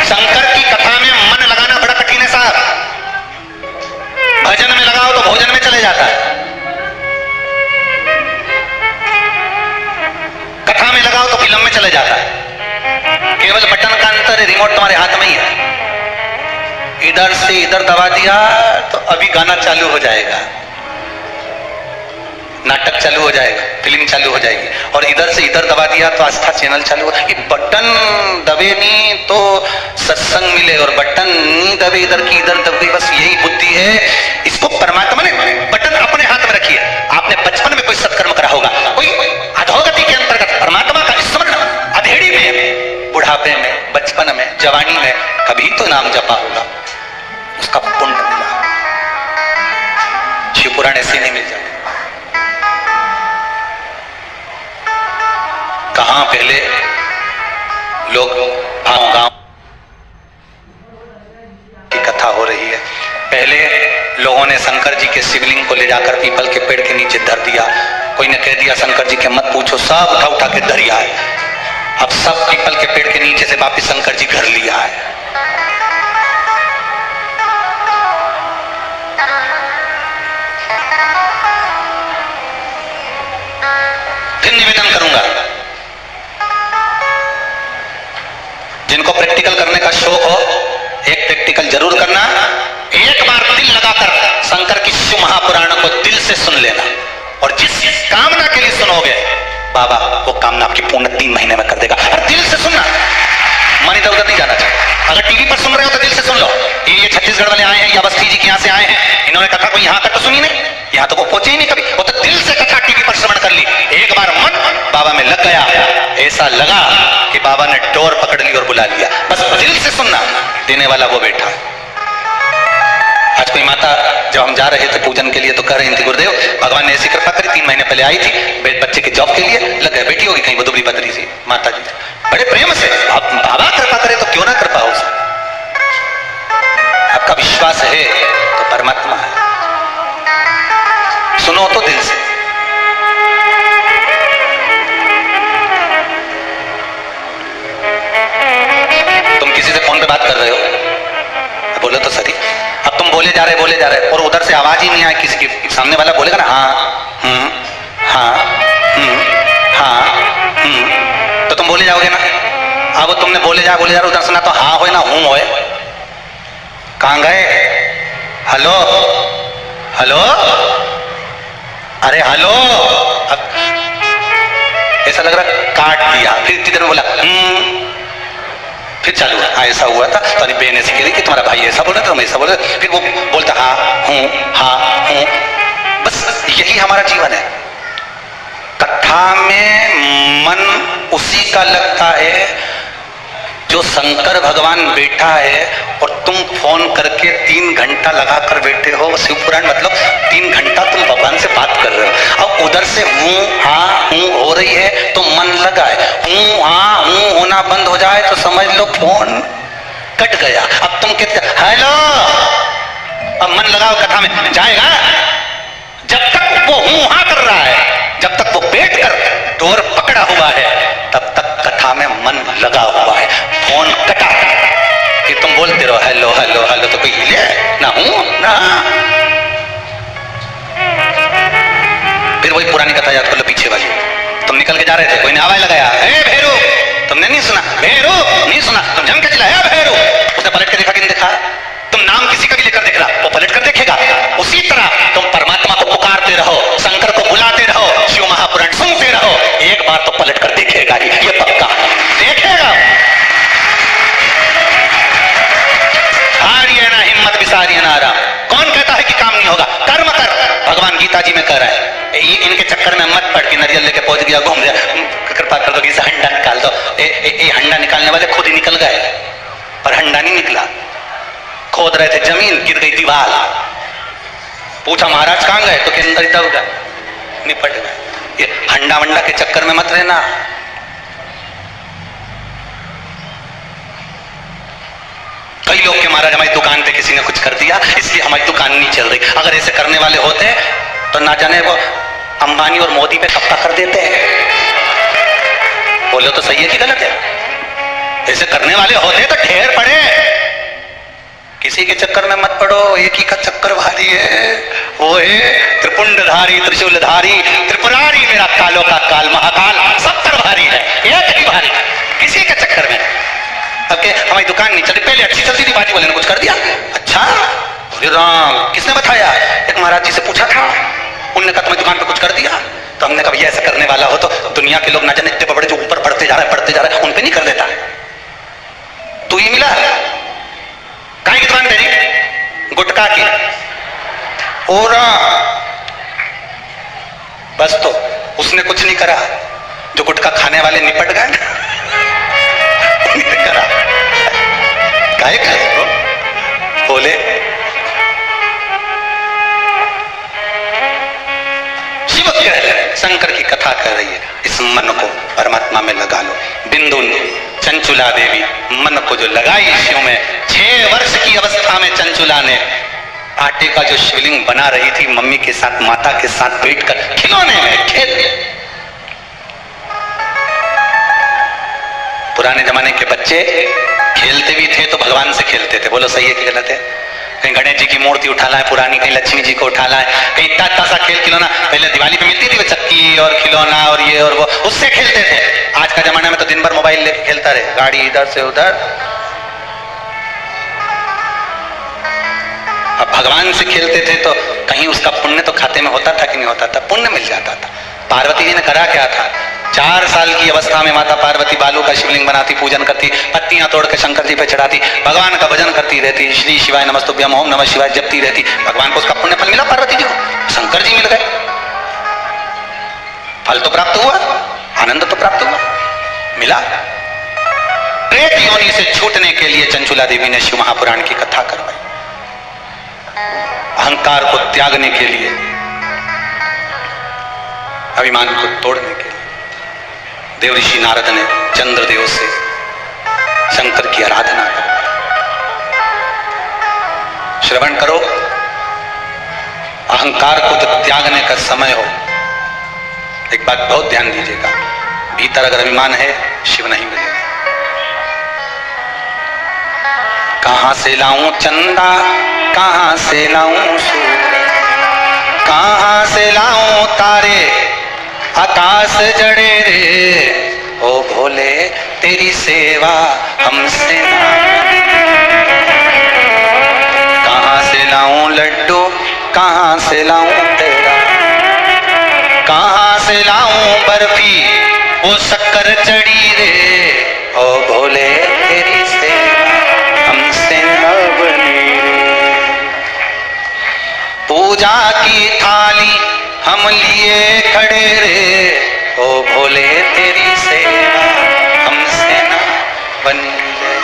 शंकर की कथा में मन लगाना बड़ा कठिन है साहब। भजन में लगाओ तो भोजन में चले जाता है, कथा में लगाओ तो फिल्म में चले जाता है। केवल बटन का अंतर है, रिमोट तुम्हारे हाथ में ही है। इधर से इधर दबा दिया तो अभी गाना चालू हो जाएगा, नाटक चालू हो जाएगा, फिल्म चालू हो जाएगी, और इधर से इधर दबा दिया तो आस्था चैनल चालू हो। ये बटन दबे नहीं तो सत्संग मिले, और बटन नहीं दबे इधर की इधर दब गई, बस यही बुद्धि है। इसको परमात्मा ने बटन अपने हाथ में रखी है। आपने बचपन में कोई सत्कर्म करा होगा, कोई अधोगति के अंतर्गत परमात्मा का स्मरण अधेड़ी में, बुढ़ापे में, बचपन में, जवानी में कभी तो नाम जपा होगा, उसका पुण्य मिला। शिव पुराण ऐसे नहीं मिल जाते। कहां पहले लोग गांव की कथा हो रही है। पहले लोगों ने शंकर जी के शिवलिंग को ले जाकर पीपल के पेड़ के नीचे धर दिया। कोई ने कह दिया शंकर जी के मत पूछो, सब उठा उठा के धरिया है। अब सब पीपल के पेड़ के नीचे से वापिस शंकर जी घर लिया है। फिर निवेदन करूंगा, जिनको प्रैक्टिकल करने का शौक हो, एक प्रैक्टिकल जरूर करना। एक बार दिल लगाकर शंकर की शिव महापुराण को दिल से सुन लेना, और जिस कामना के लिए सुनोगे बाबा वो कामना आपकी पूर्ण 3 महीने में कर देगा। और दिल से सुनना, मन इधर उधर नहीं जाना चाहिए। अगर टीवी पर सुन रहे हो तो दिल से सुन लो। ये छत्तीसगढ़ वाले आए हैं या अवस्थी जी के यहाँ से आए हैं, इन्होंने कथा कोई यहाँ तक तो सुनी नहीं, यहाँ तो वो पहुंचे ही नहीं कभी। वो तो दिल से कथा टीवी पर श्रवण कर ली, एक बार मन बाबा में लग गया, ऐसा लगा कि बाबा ने डोर पकड़ ली और बुला लिया। बस दिल से सुनना, देने वाला वो बैठा। आज कोई माता जब हम जा रहे थे पूजन के लिए तो कह रही थी गुरुदेव भगवान ने ऐसी कृपा करी, 3 महीने पहले आई थी, बच्चे के जॉब के लिए लग गए, बेटी होगी कहीं बदुबरी बदरी से। माता जी बड़े प्रेम से, बाबा कृपा करे तो क्यों ना कृपा हो। आपका विश्वास है तो परमात्मा है, सुनो तो दिल से। तुम किसी से फोन पे बात कर रहे हो, बोलो तो सही। अब तुम बोले जा रहे और उधर से आवाज ही नहीं आए किसी की, सामने वाला बोलेगा ना हाँ हाँ हाँ, तो तुम बोले जाओगे ना। अब तुमने बोले जा उधर सुना तो हाँ होए ना हूं होए। कहां गए? हेलो हेलो, अरे हेलो। अब ऐसा लग रहा काट दिया, फिर इतनी देर में बोला फिर चालू है। हाँ ऐसा हुआ था, तो बहन ऐसी कह रही कि तुम्हारा भाई ऐसा बोल रहा था, तुम ऐसा बोल रहे, फिर वो बोलता हाँ हूँ। बस यही हमारा जीवन है। कथा में मन उसी का लगता है जो शंकर भगवान बैठा है, और तुम फोन करके 3 घंटा लगाकर बैठे हो। शिवपुराण मतलब 3 घंटा तुम भगवान से बात कर रहे हो। अब उधर से हूँ हो रही है तो मन लगा है, हूँ होना बंद हो जाए तो समझ लो फोन कट गया। अब तुम कहते हेलो, अब मन लगाओ कथा में जाएगा। जब तक वो हाँ कर रहा है, जब तक वो बैठ कर डोर पकड़ा हुआ है, तब तक कथा में मन लगा हुआ है। फोन कटा कि तुम बोलते रहो हेलो हेलो हेलो, तो कोई हिले ना हूं ना। फिर वही पुरानी कथा याद कर लो, पीछे वाली। तुम निकल के जा रहे थे, कोई ने आवाज लगाया ए भैरू, तुमने नहीं सुना, भैरू नहीं सुना, तुम जम के चिल्लाया भैरू। उसने पलट के देखा कि नहीं देखा? तुम नाम किसी का भी लेकर देख रहा, वो पलट कर देखेगा। उसी तरह तुम परमात्मा को पुकारते रहो, शंकर को बुलाते रहो, शिव महापुराण सुनते रहो, एक बार तो पलट कर देखेगा ही, ये पक्का देखेगा। हारिए ना हिम्मत विसारिए ना आराम। कौन कहता है कि काम नहीं होगा? कर्म कर, भगवान गीता जी में कह रहा है। इनके चक्कर में मत पड़ के नरियल लेके पहुंच गया, घूम गया, कृपा कर दो कि इसे हंडा निकाल दो। ये हंडा निकालने वाले खुद ही निकल गए, पर हंडा नहीं निकला। खोद रहे थे जमीन, गिर गई दीवार। पूछा महाराज कहां गए, तो के अंदर ही दब गए, निपट गए। ये हंडा वंडा के चक्कर में मत रहना। कई लोग के महाराज हमारी दुकान पे किसी ने कुछ कर दिया इसलिए हमारी दुकान नहीं चल रही। अगर ऐसे करने वाले होते तो ना जाने वो अंबानी और मोदी पे कब्जा कर देते हैं। बोलो तो सही है कि गलत है? ऐसे करने वाले होते तो ढेर पड़े। किसी के चक्कर में मत पड़ो, एक ही का चक्कर भारी है, वो है त्रिपुंडधारी त्रिशूलधारी त्रिपुरारी, मेरा कालों का काल महाकाल, 70 भारी है, एक ही भारी। किसी के चक्कर में अब के हमारी दुकान नहीं चली, पहले अच्छी चलती थी, बाजी वाले ने कुछ कर दिया। अच्छा राम, किसने बताया? एक महाराज जी से पूछा था, उन्होंने कहा तुम्हें दुकान पे कुछ कर दिया? तो हमने कहा भैया ऐसा करने वाला हो तो दुनिया के लोग ना जाने इतने बड़े जो ऊपर बढ़ते जा रहा है उन पे नहीं कर देता। तू ही मिला काहे की दुकान तेरी? गुटखा की। और बस तो उसने कुछ नहीं करा, जो गुटखा खाने वाले निपट गए ना करा काहे का बोले शिव कह रहे, शंकर की कथा कह रही है, इस मन को परमात्मा में लगा लो। बिंदु चंचुला देवी मन को जो लगाई शिव में, 6 वर्ष की अवस्था में चंचुला ने आटे का जो शिवलिंग बना रही थी मम्मी के साथ माता के साथ बैठकर खिलौने में खेल। पुराने जमाने के बच्चे खेलते भी थे तो भगवान से खेलते थे। बोलो सही है कि गलत है? कहीं गणेश जी की मूर्ति उठा ला है पुरानी, कहीं लक्ष्मी जी को उठा ला है, कहीं इतना सा खेल खिलौना पहले दिवाली पे मिलती थी वो चक्की और खिलौना और ये और वो, उससे खेलते थे। आज का जमाना में तो दिन भर मोबाइल लेके खेलता रहे, गाड़ी इधर से उधर। अब भगवान से खेलते थे तो कहीं उसका पुण्य तो खाते में होता था कि नहीं होता था? पुण्य मिल जाता था। पार्वती जी ने करा क्या था? 4 साल की अवस्था में माता पार्वती बालू का शिवलिंग बनाती, पूजन करती, पत्तियां तोड़ के शंकर जी पे चढ़ाती, भगवान का भजन करती रहती, श्री शिवाय नमस्तुभ्यम ओम नमः शिवाय जपती रहती। भगवान को उसका पुण्य फल मिला, पार्वती जी को शंकर जी मिल गए। फल तो प्राप्त हुआ, आनंद तो प्राप्त हुआ, मिला। प्रेत योनि से छूटने के लिए चंचुला देवी ने शिव महापुराण की कथा करवाई। अहंकार को त्यागने के लिए, अभिमान को तोड़ने के लिए देव ऋषि नारद ने चंद्रदेव से शंकर की आराधना करवाई। श्रवण करो, अहंकार को तो त्यागने का समय हो। एक बात बहुत ध्यान दीजिएगा, भीतर अगर अभिमान है शिव नहीं मिलेगा। कहां से लाऊं चंदा, कहां से लाऊं सूरज, कहां से लाऊं तारे आकाश जड़े रे, ओ भोले तेरी सेवा हमसे ना। कहां से लाऊं लड्डू, कहां से लाऊं तेरा, कहां से लाऊं बर्फी वो शक्कर चढ़ी रे, ओ भोले तेरी सेवा हमसे ना बनी रे। पूजा की थाली हम लिए खड़े रे, ओ भोले तेरी सेवा हमसे ना बनी रे।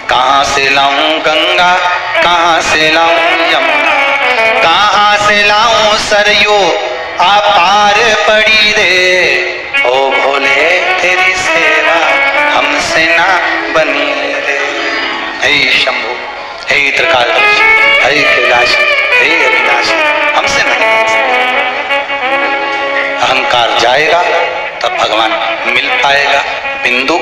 कहां से लाऊं गंगा, कहां से लाऊं यमुना, कहां से लाऊं सरयू अपार पड़ी रे, ओ भोले तेरी सेवा हमसे ना बनी रे। हे शंभु, हे त्रिकालदर्शी, हे कैलाशी, हे अविनाशी, हमसे नहीं। अहंकार जाएगा तब भगवान मिल पाएगा। बिंदु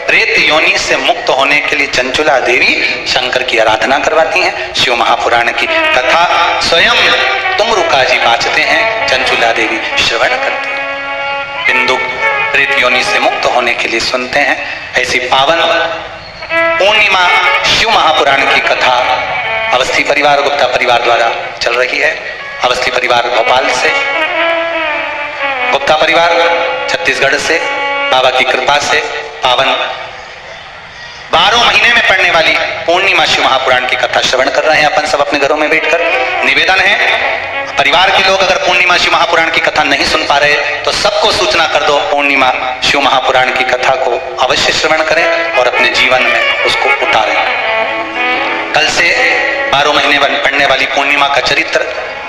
प्रेत योनि से मुक्त होने के लिए चंचुला देवी शंकर की आराधना करवाती हैं। शिव महापुराण की कथा स्वयं तुमरुका जी वाचते हैं, चंचुला देवी श्रवण करती हैं। बिंदु प्रेत योनि से मुक्त होने के लिए सुनते हैं। ऐसी पावन पूर्णिमा शिव महापुराण की कथा अवस्थी परिवार गुप्ता परिवार द्वारा चल रही है। अवस्थी परिवार भोपाल से, गुप्ता परिवार छत्तीसगढ़ से, बाबा की कृपा से पावन 12 महीने में पढ़ने वाली पूर्णिमा शिव महापुराण की कथा श्रवण कर रहे हैं अपन सब अपने घरों में बैठकर। निवेदन है, परिवार के लोग अगर पूर्णिमा शिव महापुराण की कथा नहीं सुन पा रहे तो सबको सूचना कर दो, पूर्णिमा शिव महापुराण की कथा को अवश्य श्रवण करें और अपने जीवन में उसको उतारें। कल से 12 महीने पढ़ने वाली पूर्णिमा का चरित्र,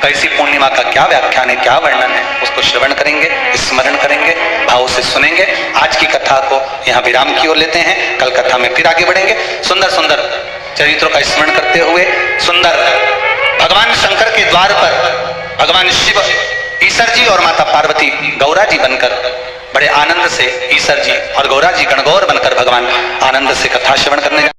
कैसी पूर्णिमा का क्या व्याख्यान है, क्या वर्णन है, उसको श्रवण करेंगे, स्मरण करेंगे, भाव से सुनेंगे। आज की कथा को यहाँ विराम की ओर लेते हैं, कल कथा में फिर आगे बढ़ेंगे। सुंदर सुंदर चरित्रों का स्मरण करते हुए सुंदर भगवान शंकर के द्वार पर भगवान शिव ईश्वर जी और माता पार्वती गौरा जी बनकर बड़े आनंद से, ईश्वर जी और गौरा जी गणगौर बनकर भगवान आनंद से कथा श्रवण करने